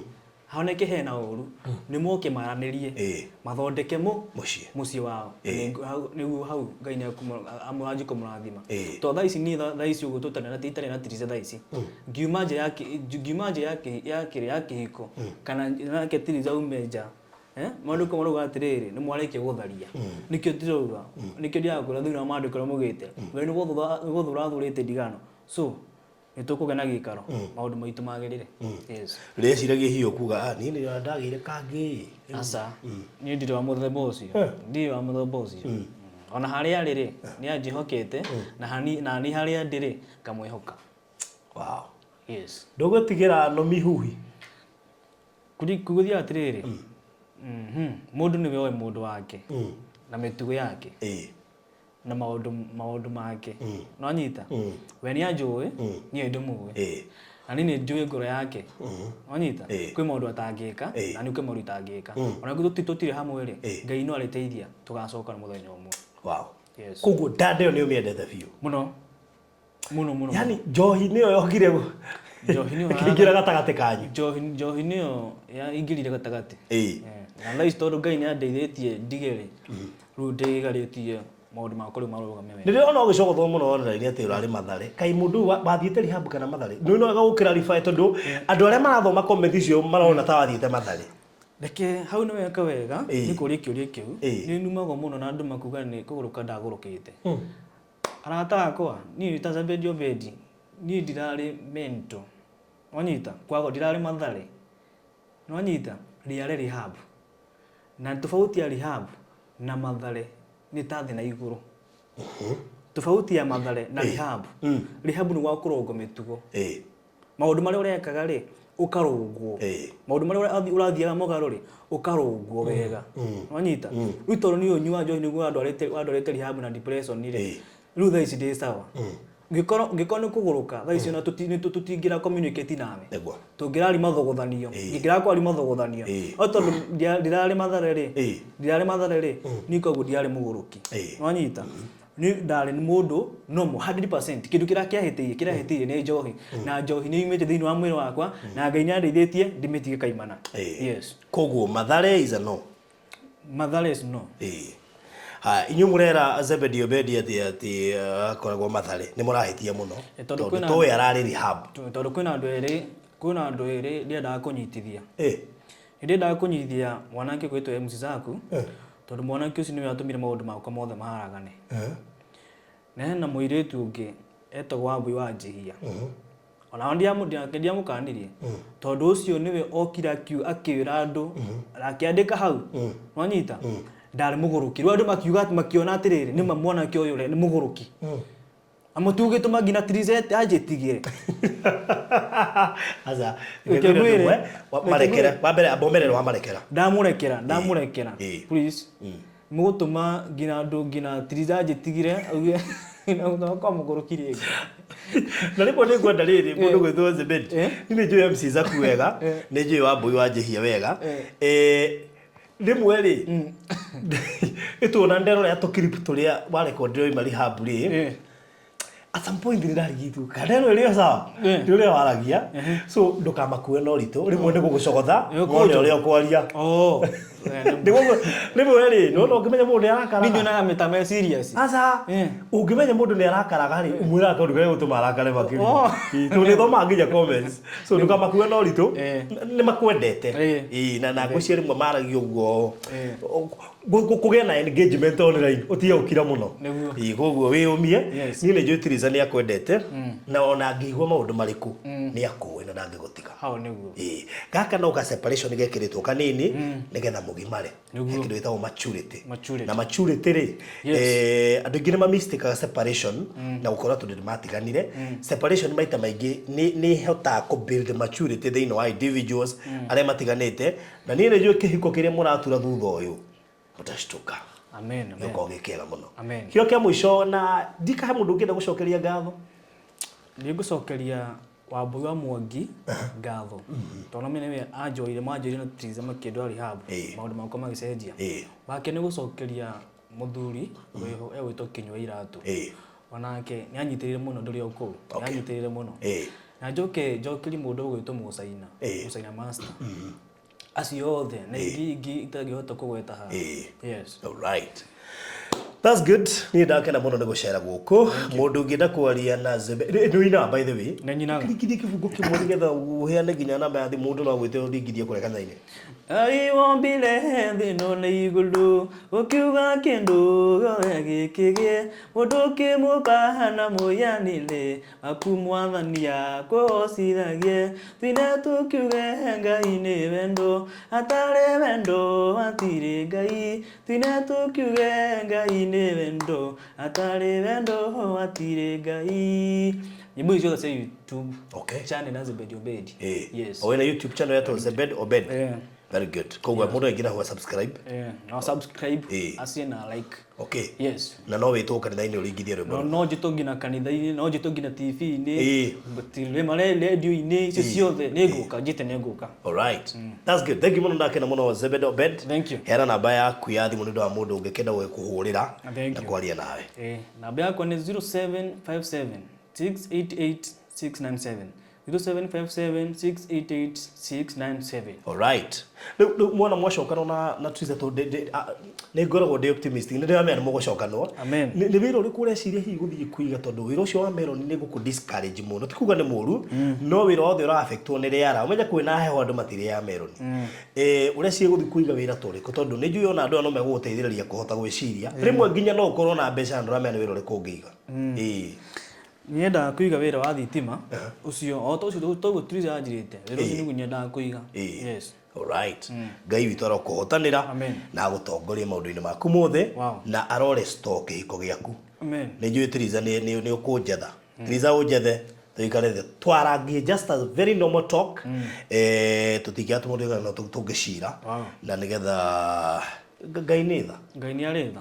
haoneke hena uru ni moke maranirie mathondeke mucie wao niguo hau Ngai ni amwanji kumurathima to thaa ici ni thaa ici ugo tutane na titare na Tiriza thaa ici ngiumaje yake hiko kana nake Tiriza umeja mandiko maruga atiriri ni mwareke gutharia nikio tiroga nikio ndiakura thina mandiko mugite we ni guthura thurite ndigano so nitukugena gikaro maundu maitu magirire yes reciragie hiyo kuga ni ndagire kangi asa ni ndiro wa muthemba ucio ndio wa muthemba ucio ona haria riri ni anjihokete na ni haria ndiri kamwihoka wow yes ndugutigira no mihuhi kuguthia atiriri mundu ni we mundu wake na mitugo yake na maundu make no anyita we ni anjui ni ndumuwe na ni njui ngoro yake no anyita kwi maundu atangika na ni kwi maundu itangika ona tutire hamwe ri Ngai no ariteithia tugacoka na muthenya umwe wow yes koguo ndande ni umiendete biu muno yani njohi niyo yokire njohi niyo kingira gatagati kanyu njohi niyo ya ingirire gatagati na thaa ici tondu Ngai ni andeithĩtie ndigere rĩu ndĩgarĩtie maũndũ makwa rĩu marũgame wega nĩrĩo ona ũgĩcogotho mũno online atĩ ũrarĩ Mathare kaĩ mũndũ wathiĩte rehab kana Mathare nĩ no gũkĩra riba tondũ andũ arĩa marathoma comment icio marona ta wathiĩte Mathare reke hau nĩ weka wega nĩ kũrĩa kĩũria kĩu nĩ numagwo mũno na andũ makuga nĩ kũgũrũka ndagũrũkĩte arata akwa niĩ ta Zebedi Obedi niĩ ndirarĩ mento wanyita kwago ndirarĩ Mathare no wanyita riarĩ rehab na tofauti ya rehab na Mathare ni tathi na iguru tofauti ya Mathare na rehab rehab ni wakurogwo mitugo maundu mari urekaga ri ukarogwo maundu mari urathiaga mogaro ri ukarogwo wega wanyita riu tondu ni unyua njohi niguo andorete rehab na depression ni ri riu thaa ici ndi sawa ngikoro ni kuguruka thaa ici na tutingira communicate nawe tungirari mathogothanio ngira kwari mathogothanio otondu ndirari Mathare ri niko gudiari muguruki wanyita ni ndari ni mundu normal 100% kindu kirahitirie ni njohi na njohi ni imete thini wa mwiri wakwa na Ngai nyandeithĩtie ndimitige kaimana yes koguo Mathare is a no Mathare is no inyu murera Zebedi Obedi ati akoragwo Mathare ni murahitia muno tondu towe arari rehab tondu kwina andu eri ndiendaga kunyitithia ndiendaga kunyitithia mwanake gwitwo MC Zaku tondu mwanake ucio niwe atumire maundu makwa mothe maharagane na hena muiritu ungi etagwo Wambui wa Njihia ona ndia mukanirie tondu ucio niwe okira akiura andu akiandika hau wanyita ndari muguruki rwa andu makiuga makiona atiriri ni mamwana kyo yule ni muguruki amutuge tumagina Trizete ajetigire aza marekera babere abomerero wa marekera ndamurekera please mugutuma gina andu gina Trizete ajetigire auge ina kwa mugurukirie na ripo ni gwenda riri mundu gwithwo Zebedi ni njui MC Zaku wega ni njui Wambui wa Njihia wega rimwe ri ituna ndero ya tukirip turia wa record ri mari haburi at some point ndirarigitu kadero ri sawa ndio waragia so ndukamakue no rito rimwe ndi gugucogotha ngone uri okwaria rimwe ri no ngimenya mundu arakara ninyo na metame serious asa ungimenya mundu ni arakara ri umwira akondu gwe gutuma arakare makiri tu ni thoma nginya comments so ndukamakue no rito ni makwendete na ngwiciria rimwe maragio guo kugea na engagement online utia ukira muno koguo wiyumie ni njui Tiriza ni akwendete na ona ngigwa maundu mariku ni akuwe na ndangigutiga hao niguo gaka no ga separation gekiritwo kanini nigetha mugimare kindu gitagwo maturity na maturity ri andu ngine ma mistake ga separation na gukora tundu matiganire separation maita maingi ni hota ku build maturity they know individuals aria matiganite na ni njui kihiko kiria muratura thutha uyu utashtuka amen yoko gikera muno amen kio kia mwisho na dika mundu ngenda gucokeria ngatho ni gucokeria Wambui wa Mwangi ngatho tona mene we anjoire na triza makindu ari hab maundu makwa magicenjia wake ni gucokeria muthuri weho egwitwo Kinyua Iratu onake ni anyitirire muno nduri oku ni anyitirire muno na njokiri mundu gwitwo Musaina master acio othe na ingi itangihota kugweta ha yes all right. That's good. Ni ndakena muno ni gucera guku mundu ngida kwaria na Zebe nduina by the way na nyinaga kiri kibugo kimwe nigetha uheane nginya namba ya mundu no gwite ndingithie kureka thaini ai wombile thino ni igulu ukiuga kindu gikige mundu kimukahana muyanile akumwathania kwocithagie thina tukiuge Ngai ni wendo atare wendo atire Ngai thina tukiuge Ngai ni wendo atare wendo atire Ngai. Nyimbo hizo za YouTube channel na Zebed Obed. Yes. Owe na YouTube channel yato Zebed Obed. Very good. Kogwa mundu ngina huwa subscribe. Na subscribe asie na like. Okay. Yes. Na no wito kanitha-ini uringithie rwimbo. No jitongina kanitha-ini, no jitongina TV-ini. Batile mare radio-ini ciothe niguka jite niguka. All right. That's good. Thank you muno ndakena muno Zebed Obed. Thank you. Hera namba yaku ya thimu nindu wa mundu ungikenda gukuhurira na kwaria nawe. Namba yako ni 0757 688 697. 0757688697. All right. Mwana mwacokana na Triza to ne ngoragwo ndi optimistic ni ndamenya mugucokanwo. Amen. Ni wira uri kureciria hihi guthii kuiga tondu wira ucio wa melon ni guku discourage muno tikuga ni muru no wira othe ura affectwo ni riara umenya kwina heho andu matire ya melon ureciria guthii kuiga wira toriku tondu ni njui ona andu no meguteithiriria kuhota gwiciria rimwe nginya no ukorwo na mbeca andu ramenya wira uri kungiga Nienda kuiga wira wa thitima ucio o to ucio to Triza ajirite wira ucio ni nienda kuiga. Yes. All right. Ngai witu arokuhotanira na gutongoria maundu-ini maku mothe na arore stock iko giaku. Amen. Ni njui Triza ni ukunjetha. Triza unjethe tuikare twarangie just a very normal talk tutikia tumudiga na tungishira na nigetha Ngai ni tha. Ngai ni ari tha.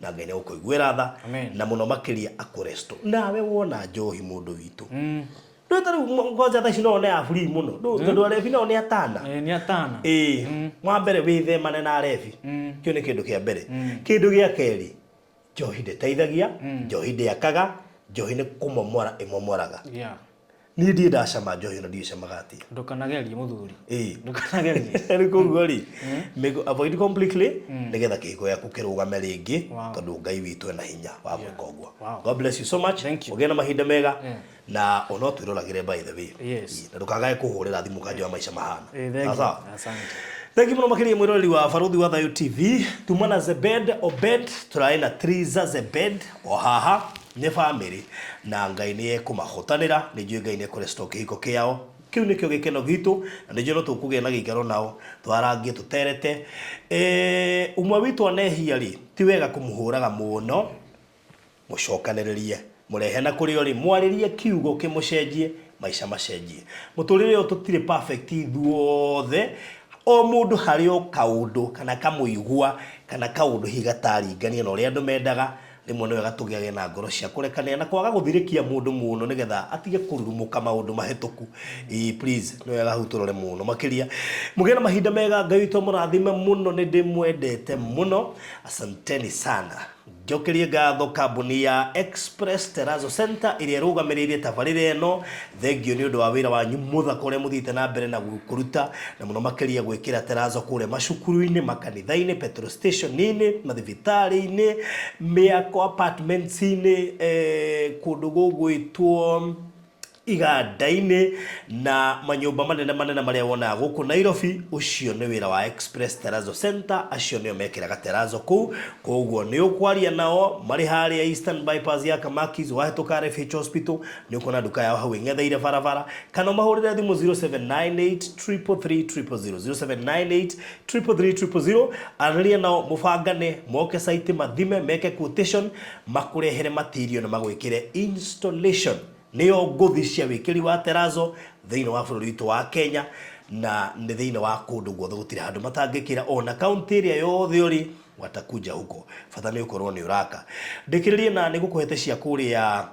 Na Ngai ni gukuiguira tha na muno makiria akuresto nawe wona njohi mundu witu ndu taru ngoja tha cino ne afuri muno ndu arefi no ne atana ni atana mwa mbere withe mane na arefi kio ni kindu kia mbere kindu gia keri njohi ndeteithagia njohi ndiakaga njohi ni kumomora imomoraga ni ndi ndacama njohi na ndicamaga atia ndukanagerie muthuri ndukanagerie ari kugori mego avoid completely nigetha kihiko yaku kirugame ringi tondu Ngai witu ena hinya wa gukogwa. God bless you so much. Ugena mahinda mega na ono twiroragire by the way na ndukagae kuhurira thimu kanjwa maisha mahana. Asante. Thank you muno makiria mwirori wa Baruthi wa Thayo TV tumana Zebed Obed turaina Triza Zebed o haha ni family na Ngai ni ekumahotanira ni njui Ngai ni ekurestock kihiko kiao kiu nikio gikeno gitu na ni njui no tukuge na gikero nao twarangie tuterete umwe witu anehia ri ti wega kumuhuraga muno mucokaniririe murehe na kuri ori mwaririe kiugo kimucenjie maisha macenjie muturire tutire perfect ithuothe o mundu hari o kaundu kana kamuigua kana kaundu higataringania na uri andu mendaga rimwe niwe gatugiage na ngoro cia kurekania na kwaga guthirikia mundu muno nigetha atige kururumuka maundu mahituku please niwe gahuturore muno makiria mugena mahinda mega Ngai witu murathime muno ni ndimwendete muno asanteni sana njokerie ngatho kambuni ya Express Terrazzo Center iria rugamiririe tabarire no thengio ni undu wa wira wanyu muthaka uria muthite na mbere na gukuruta na muno makiria gwikira terrazzo kure macukuru-ini makanitha-ini petrol station-ini mathibitari-ini miako apartments-ini kundu gugwitwo iganda-ini na manyumba manene maria wona guku Nairobi ucio ni wira wa Express Terrazzo Center acio nio mekiraga terrazzo koguo ni ukwaria nao mari haria Eastern Bypass ya Kamakis wahituka RFH Hospital ni ukona duka yao hau ing'etheire barabara kana mahurire thimu 0798330000 0798330000 araria nao mubangane moke site mathime meke quotation makurehere material na magwikire installation niyo nguthi cia wikiri wa terrazzo thiini wa bururi witu wa Kenya na ni thiini wa kundu guothe gutire handu matangikira ona county area yothe uri watakuja huko fata ni ukorwo ni uraka ndikiririe na nigukuhete cia kuria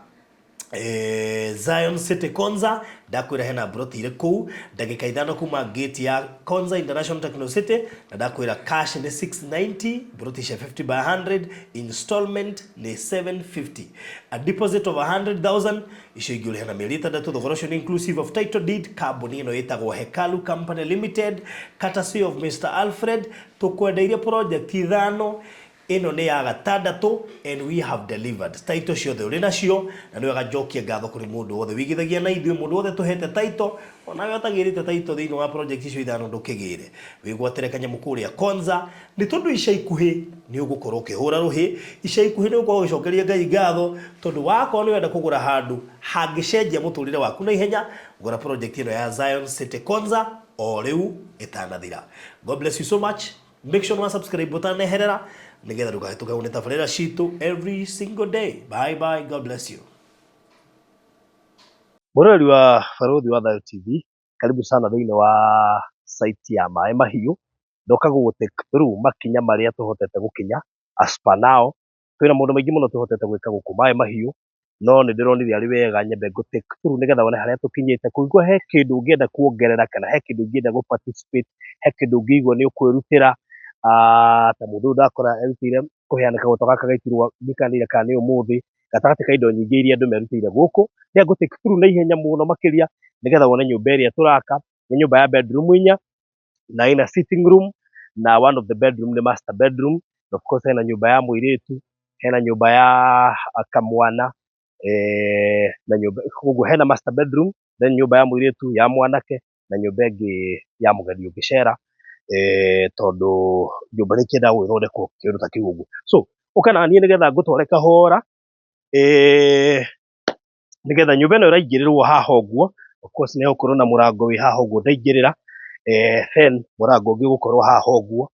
Zion City Konza ndakwira hena broti ire kuu ndagika ithano kuma gate ya Konza International Techno City na ndakwira cash ni 690 broti cia 50 by 100 installment ni 750 a deposit of 100,000 icio igule hena mieri itandatu thogora ucio ni inclusive of title deed. Kambuni ino itagwo Hekalu Company Limited courtesy of Mr. Alfred. Tukwendeirie project ithano ino ni ya gatandatu and we have delivered. Title ciothe uri nacio na niwe gajokia ngatho kuri mundu wothe wigithagia na ithuĩ mundu wothe tuhete title onawe otagirite title thiini wa project icio ithano ndukigire wigwatire kanyamu kuria Konza ni tondu ica ikuhi ni ugukorwo ukihura ruhi ica ikuhi ni ugukorwo ugicokeria Ngai ngatho tondu wakorwo ni wenda kugura handu hangicenjia muturire waku na ihenya gura project ino ya Zion City Konza o riu itanathira. God bless you so much. Make sure to subscribe button neherera nigetha ndugahituka une tabarĩra citũ every single day. Bye bye, God bless you. Mũrori wa Barũthi wa Thayo TV, karibu sana thĩinĩ wa site ya Maĩ Mahiũ. Ndoka gũgũ-take through makinya marĩa tũhotete gũkinya as per now. Twĩna maũndũ maingĩ mũno tũhotete gwĩka gũkũ Maĩ Mahiũ, no nĩ ndĩronire arĩ wega nyambe gũ-take through nĩgetha wone harĩa tũkinyĩte. Kũigua he kĩndũ ũngĩenda kuongerera kana he kĩndũ ũngĩenda gũ-participate, he kĩndũ ũngĩigua nĩ ũkwĩrutĩra ta mũndũ ndakora erutĩire kũheana kagoto gaka gaitirwo ndikanĩire kana nĩ ũmũthĩ gatagatĩ ka indo nyingĩ iria andũ merutĩire gũkũ. Nĩ ngũ-take through na ihenya mũno makĩria nĩgetha wone nyũmba ĩrĩa tũraka nĩ nyũmba ya bedroom 4 na ina sitting room na one of the bedroom nĩ master bedroom. Of course hena nyũmba ya mũirĩtu, hena nyũmba ya kamwana na nyũmba koguo hena master bedroom, then nyũmba ya mũirĩtu, ya mwanake na nyũmba ĩngĩ ya mũgeni ũngĩcera tondu nyũmba nĩ ĩkĩendaga gũgĩthondekwo kĩndũ ta kĩu ũguo. So ũka na niĩ nĩgetha ngũtware kahora nĩgetha nyũmba ĩno ĩraingĩrĩrwo haha ũguo. Of course nĩ gũkorwo na mũrango wĩ haha ũguo ndaingĩrĩra, then mũrango ũngĩ ũgũkorwo haha ũguo.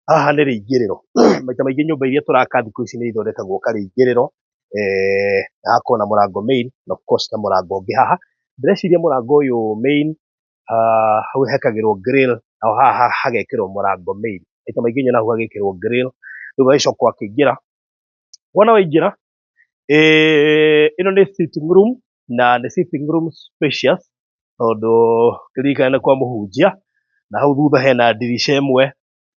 Haha nĩ rĩingĩrĩro. Maita maingĩ nyũmba iria tũraka thikũ ici nĩ ithondekagwo karĩingĩrĩro na hakorwo na mũrango main na of course na mũrango ũngĩ haha. Ndĩreciria mũrango ũyũ main hau hekagĩrwo grill na haha hagekĩrwo mũrango main. Maita maingĩ nyonaga hau hagĩkĩrwo grill, rĩu gagĩcoka ũkaingĩra. Wona waingĩra ĩno nĩ sitting room na nĩ sitting room spacious tondũ kĩririkane nĩ kwa mũhunjia, na hau thutha hena ndirica ĩmwe.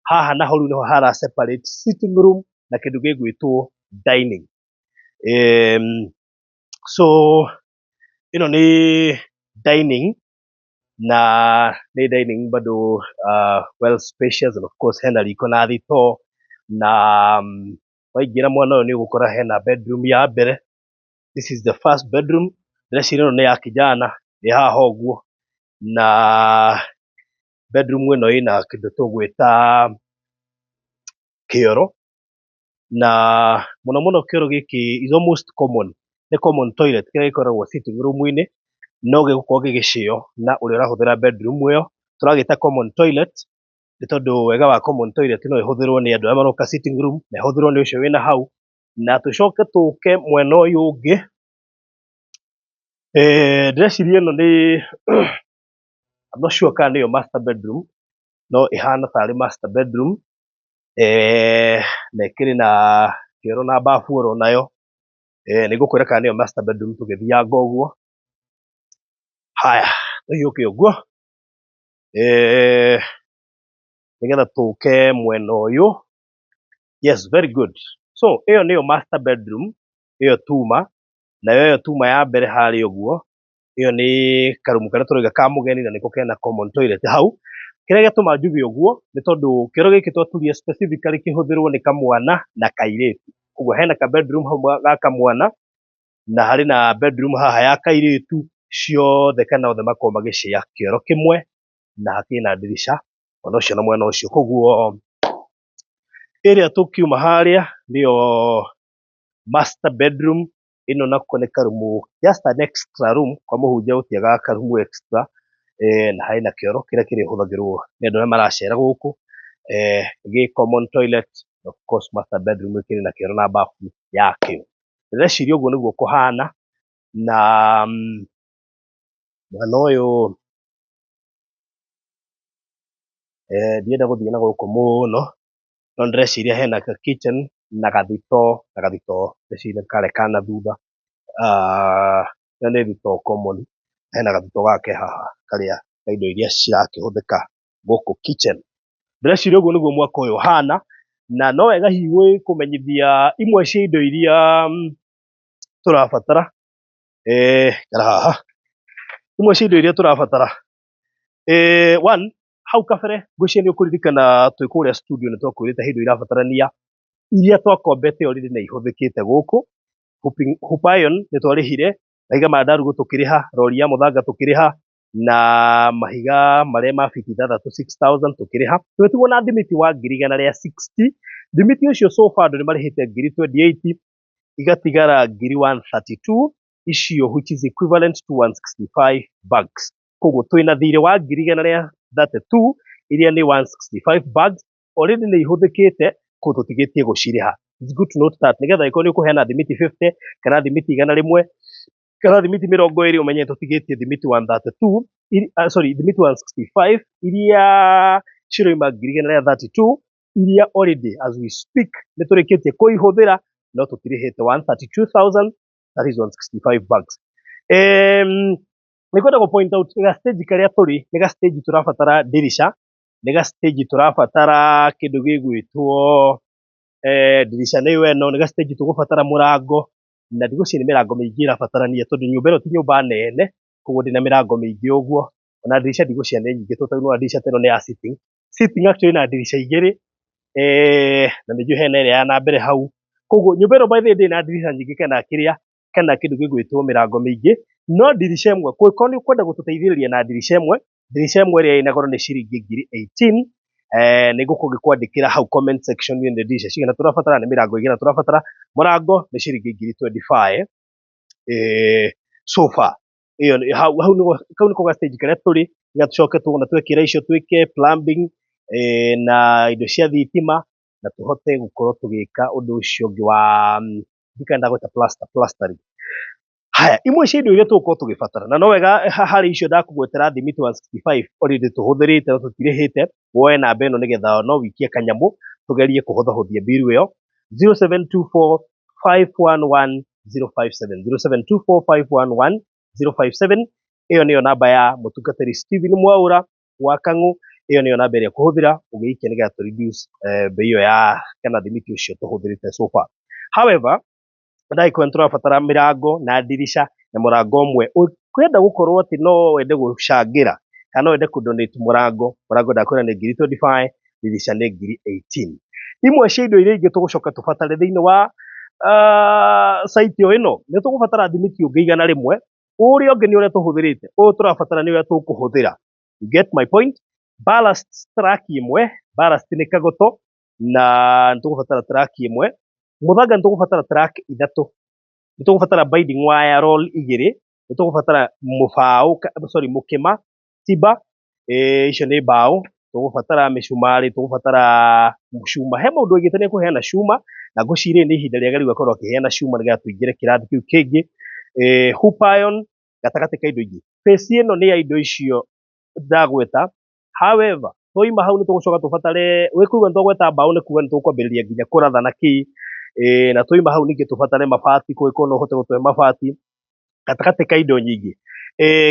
Haha naho rĩu nĩho hara separate sitting room na kĩndũ gĩgwĩtwo dining. So ĩno nĩ dining na nĩ dining bado well spacious and of course hena riko na thito na waingĩra mwena ũyũ nĩ ũgũkora hena bedroom ya mbere. This is the first bedroom. Ndĩreciria ĩno nĩ ya kijana, ĩ haha ũguo, na bedroom ĩno ĩna kĩndũ tũgwĩta kĩoro, na mũno mũno kĩoro gĩkĩ is almost common. Nĩ common toilet kĩrĩa gĩkoragwo sitting room-inĩ, no gĩgũkorwo gĩgĩcĩo na ũrĩa ũrahũthĩra bedroom ĩyo. Tũragĩta common toilet nĩ tondũ wega wa common toilet no ĩhũthĩrwo nĩ andũ arĩa maroka sitting room na ĩhũthĩrwo nĩ ũcio wĩna hau. Na tũcoke tũke mwena ũyũ ũngĩ. Ndĩreciria ĩno nĩ I'm not sure kana nĩyo master bedroom, no ĩhana tarĩ master bedroom na ĩkĩrĩ na kĩoro na bafu oro nayo. Nĩngũkwĩra kana nĩyo master bedroom tũgĩthianga ũguo. Haya tũhiũke ũguo nĩgetha tũke mwena ũyũ. Yes, very good. So ĩyo nĩyo master bedroom, ĩyo tuma, nayo ĩyo tuma ya mbere harĩa ũguo, ĩyo nĩ karumu karĩa tũrauga ka mũgeni na nĩko kena common toilet hau. Kĩrĩa gĩatũma njuge ũguo nĩ tondũ kĩoro gĩkĩ twaturia specifically kĩhũthĩrwo nĩ kamwana na kairĩtu. Koguo hena ka bedroom hau ga kamwana na harĩ na bedroom haha ya kairĩtu, ciothe kana othe makorwo magĩshare kĩoro kĩmwe na hatirĩ na ndirica ona ũcio na mwena ũcio. Koguo ĩrĩa tũkiuma harĩa nĩyo master bedroom. Ĩno nako nĩ karumu, just an extra room, kwa mũhunjia gũtiagaga karumu extra, na harĩ na kĩoro kĩrĩa kĩrĩhũthagĩrwo nĩ andũ arĩa maracera gũkũ. Gĩ common toilet, of course master bedroom ĩkĩrĩ na kĩoro na bafu yakĩo. Ndĩreciria ũguo nĩguo kũhana, na mwena ũyũ ndienda gũthiĩ na gũkũ mũno, no ndĩreciria hena ka kitchen na gathito ndĩreciria karĩ kana thutha. na nĩ thitoo common. Hena gathitoo gake haha karĩa ka indo iria cirakĩhũthĩka gũkũ kitchen. Ndĩreciria ũguo nĩguo mwako ũyũ ũhana, na no wega hihi kũmenyithia imwe cia indo iria tũrabatara. Ikara haha. Imwe cia indo iria tũrabatara. One, hau kabere ngwĩciria nĩũkũririkana twĩ kũrĩa studio nĩtwakwĩrĩte he indo irabatarania iria twakombete already na ihũthĩkĩte gũkũ. Hoop iron nĩtwarĩhire, mahiga ma ndarugũ tũkĩrĩha, rori ya mũthanga tũkĩrĩha, na mahiga marĩa ma biti 6,000 tũkĩrĩha. Tũgĩtigwo na thimiti wa 160. Thimiti ũcio so far andũ nĩmarĩhĩte 28, igatigara 132, icio which is equivalent to 165 bags. Koguo twĩna thirĩ wa 132 iria nĩ 165 bags already nĩ ihũthĩkĩte, koguo tũtigĩtie gũcirĩha. It's good to note that nĩgetha ĩkorwo nĩũkũheana thimiti 50 kana thimiti 100 kana thimiti 20 ũmenye tũtigĩtie thimiti 132, thimiti 165 iria ciroima 132 iria already as we speak nĩtũrĩkĩtie kũihũthĩra, no tũtirĩhĩte 132,000, that is 165 bags. Nĩkwenda gũ point out ga stage karĩa tũrĩ nĩ ga stage tũrabatara dirisha, nĩ ga stage tũrabatara kĩndũ gĩgwĩtwo dirisha nĩyo ĩno, nĩ ga stage tũgũbatara mũrango, na ndigũciria nĩ mĩrango mĩingĩ ĩrabatarania tondũ nyũmba ĩno ti nyũmba nene, koguo ndĩna mĩrango mĩingĩ ũguo, ona dirisha ndigũciria nĩ nyingĩ tondũ dirisha ĩno nĩ ya sitting. Sitting actually na dirisha igĩrĩ, na nĩnjũĩ hena ĩrĩa ya na mbere hau. Koguo nyũmba ĩno by the way ndĩrĩ na dirisha nyingĩ kana kĩndũ gĩgwĩtwo mĩrango mĩingĩ, no dirisha ĩmwe, kũngĩkorwo nĩ ũkwenda gũtũteithĩrĩria na dirisha ĩmwe ĩrĩa ĩna goro nĩ ciringi 18,000, nĩngũkũ ngĩkwandĩkĩra hau comment section nĩ dirisha cigana tũrabatara, nĩ mĩrango igana tũrabatara, mũrango nĩ ciringi 25,000 so far. Kau nĩko ga stage karĩa tũrĩ, tũcoke tuona twekĩra icio twĩke plumbing na indo cia thitima na tũhote gũkorwo tũgĩka ũndũ ũcio ũngĩ wa ndikenda gwĩta plastering. Haya, imwe cia indo iria tũgũkorwo tũgĩbatara, na no wega harĩ icio ndakũgwetera thimiti 165 already tũhũthĩrĩte no tũtirĩhĩte, woe namba ĩno nĩgetha no wikie kanyamũ tũgerie kũhũthahũthia bill ĩyo. 0724511057, 0724511057, ĩyo nĩyo namba ya mũtungatĩri Stephen Mwaũra wa Kang'ũ, ĩyo nĩyo namba ĩrĩa ũkũhũthĩra ũgĩikia nĩgetha tũ reduce bei ĩyo ya kana thimiti ũcio tũhũthĩrĩte so far. However, ndagĩkorwo nĩtũrabatara mĩrango na dirisha na mũrango ũmwe, ũkwenda gũkorwo atĩ no wende gũcangĩra kana no wende kũ-donate mũrango ndakwĩra nĩ 25,000, dirisha nĩ 18,000. Imwe cia indo iria ingĩ tũgũcoka tũbatare thĩinĩ wa site ĩno, nĩ tũgũbatara thimiti ũngĩ 100, ũrĩa ũngĩ nĩ ũrĩa tũhũthĩrĩte, ũyũ tũrabatara nĩ ũrĩa tũkũhũthĩra. You get my point? Ballast track ĩmwe, ballast nĩ kagoto, na nĩtũgũbatara track ĩmwe. Mũthanga nĩtũgũbatara track 3, nĩtũgũbatara binding wire roll 2, nĩtũgũbatara mũkĩma timber, icio nĩ mbaũ, tũgũbatara mĩcumarĩ, tũgũbatara cuma. He mũndũ augĩte nĩekũheana cuma, na ngwĩciria nĩ ihinda rĩega rĩu akorwo akĩheana cuma nĩgetha tũingĩre kĩrathi kĩu kĩngĩ. Hoop iron gatagatĩ ka indo ingĩ. Phase ĩno nĩ ya indo icio ndagweta. However, twoima hau nĩtũgũcoka tũbatare, wĩkũigua nĩtũgweta mbaũ nĩ kuga nĩtũkwambĩrĩria nginya kũratha na kĩ, na twoima hau ningĩ tũbatare mabati, kũngĩkorwo no ũhote gũtũhe mabati gatagatĩ ka indo nyingĩ.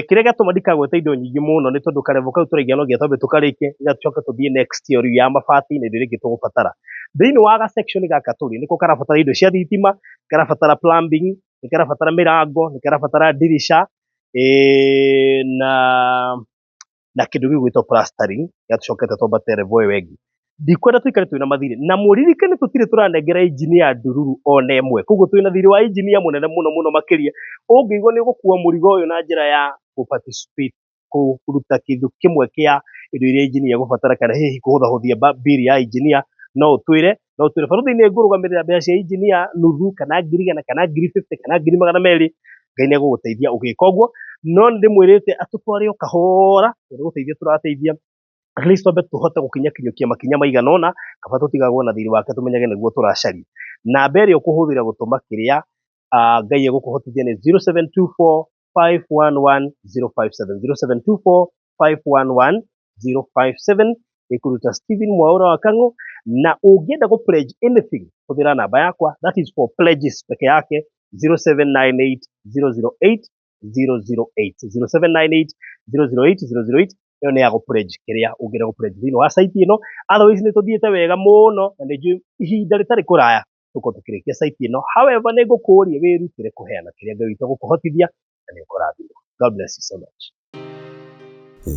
Kĩrĩa gĩatũma ndikagweta indo nyingĩ mũno nĩ tondũ karevo kau tũraigĩa no nginya twambe tũkarĩkie nĩgetha tũcoke tũthiĩ next rĩu ya mabati na indo iria ingĩ tũgũbatara. Thĩinĩ wa ga section gaka tũrĩ nĩko karabatara indo cia thitima, karabatara plumbing, nĩ karabatara mĩrango, nĩ karabatara dirisha, na kĩndũ gĩgwĩtwo plastering, tũcokete twambate level ĩyo ĩngĩ. Ndikwenda tũikare twĩna mathirĩ, na mũririkane tũtirĩ tũranengera engineer ndururu ona ĩmwe, koguo twĩna thirĩ wa engineer mũnene mũno makĩria. Ũngĩigua nĩũgũkua mũrigo ũyũ na njĩra ya gũ-participate kũruta kĩndũ kĩmwe kĩa indo iria engineer egũbatara, kana hihi kũhũthahũthia bill ya engineer, no ũtwĩre barũthi-inĩ ngũrũgamĩrĩra mbeca cia engineer nuthu kana 100,000 kana 50,000 kana 200,000, Ngai nĩegũgũteithia ũgĩka ũguo, no nĩndĩmwĩrĩte atũtware o kahora, tũgũteithia tũrateithia, at least twambe tũhote gũkinyũkia makinya maigana ũna, kaba tũtigagwo na thirĩ wake tũmenyage nĩguo tũracaria. Namba ĩrĩa ũkũhũthĩra gũtũma kĩrĩa Ngai egũkũhotithia nĩ 0724511057, 0724511057, ĩkũruta Stephen Mwaũra wa Kang'ũ, na ũngĩenda gũ-pledge anything hũthĩra namba yakwa, that is for pledges peke yake, 0798008000. 0798 008 yo ne yago pledge kiria ungira go pledge thino wa site ino otherwise ni tuthiete wega muno na ni ihinda ritari kuraya tuko tukirikia site ino however ne gukuria wirutire kuheana kiria Ngai witũ gukuhotithia na ni kurathimwo. God bless you so much.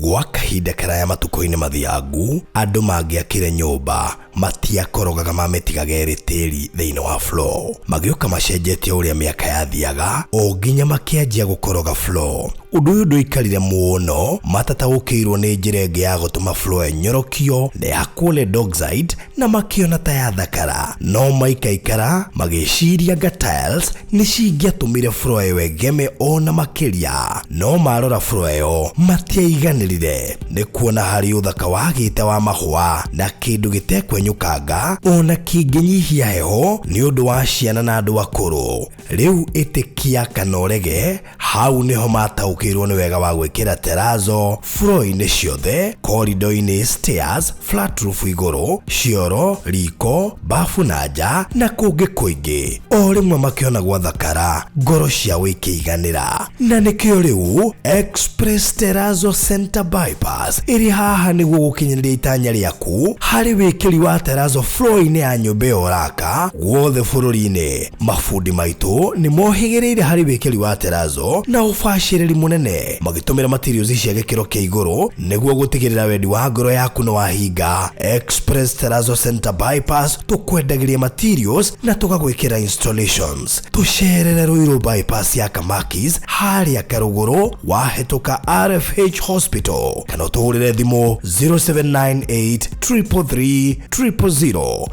Gwa kahinda karaya matuko-inĩ mathiangu andũ mangĩakire nyũmba matiakorogaga mamĩtigage tĩri thĩinĩ wa floor, magĩũka macenjetie ũrĩa mĩaka yathiaga o nginya makĩanjia gũkoroga floor. Ũndũ ũyũ ndũikarire mũno, matataũkĩirwo nĩ njĩra ĩngĩ ya gũtũma floor enyorokio na yakwo Doxide na makĩona ta yathakara, no maikaikara magĩciria anga tiles nĩ cingĩatũmire floor ĩyo ĩgeme ona makĩria, no marora floor ĩyo matiaiganĩrire nĩ kuona harĩ ũthaka wagĩte wa mahũa na kĩndũ gĩtekwenyũkanga ona kĩngĩnyihia heho nĩ ũndũ wa ciana na andũ akũrũ. Rĩu ĩtĩkia kana ũrege, hau nĩho mataũkĩirwo nĩ wega wa gwĩkĩra terrazzo floor-inĩ ciothe, corridor-inĩ, stairs, flat roof igũrũ, cioro, riko, bafu na nja na kũngĩ kũingĩ. O rĩmwe makĩona gwathakara, ngoro ciao ikĩiganĩra, na nĩkĩo rĩu Express Terrazzo Center Bypass ĩrĩ haha nĩguo gũkinyĩria itanya rĩaku harĩ wĩkĩri wa terrazzo floor-inĩ ya nyũmba ĩyo ũraka guothe bũrũri-inĩ. Mafundi maitũ nĩ mohĩgĩrĩire harĩ wĩkĩri wa terrazzo na ũbacĩrĩri mũnene, magĩtũmĩra materials cia gĩkĩro kĩa igũrũ nĩguo gũtigĩrĩra wendi wa ngoro yaku nĩ wahinga. Express Terrazzo Center Bypass tũkwendagĩria materials na tũgagwĩkĩra installations. Tũcerere Ruiru bypass ya Kamakis harĩa Karũgũrũ wahĩtũka RFH Hospital, kana ũtũhũrĩre thimũ 0798 333 000.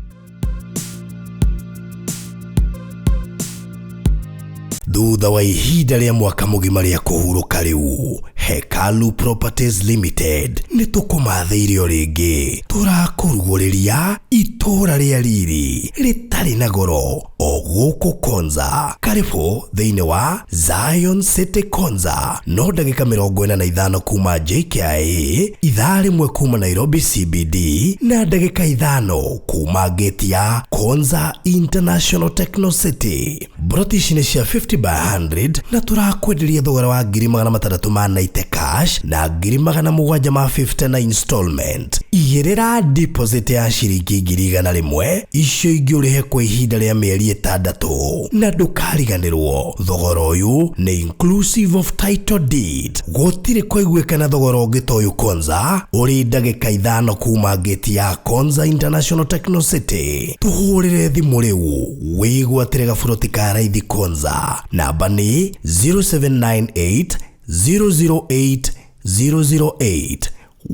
Thutha wa ihinda rĩa mwaka mũgima rĩa kũhurũka rĩu, Hekalu Properties Limited nĩ tũkũmathĩirio rĩngĩ. Tũrakũrugũrĩria itũra rĩa riri rĩtarĩ na goro o gũkũ Konza. Karibu thĩinĩ wa Zion City Konza, no ndagĩka 45 kuma JKIA, ithaa rĩmwe kuma Nairobi CBD na ndagĩka 5 kuma gate ya Konza International Techno City. Broti nĩ cia 50 by 100 na turakwenderia thogora wa 690 cash na 750 na installment. Igĩrĩra deposit ya ciringi 100 icio ingĩũrĩhe kwa ihinda rĩa mĩeri 6 na ndũkariganĩrwo. Thogora ũyũ nĩ inclusive of title deed. Gũtirĩ kũiguĩkana thogora ũngĩ ta ũyũ Konza ũrĩ ndagĩka 5 kuma gate ya Konza International Techno City. Tũhũrĩre thimũ rĩu wĩgwatĩre gaburoti ka raithi Konza. Namba ni 0798 008 008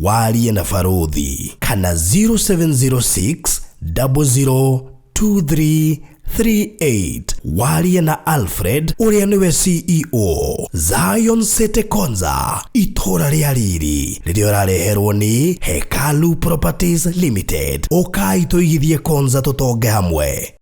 warie na Farodhi, kana 0706 002338 warie na Alfred ũrĩa nĩwe CEO. Zion City Konza, itũra rĩa riri rĩrĩa ũrareherwo nĩ Hekalu Properties Limited. Ũkai tũigithie Konza tũtonge hamwe.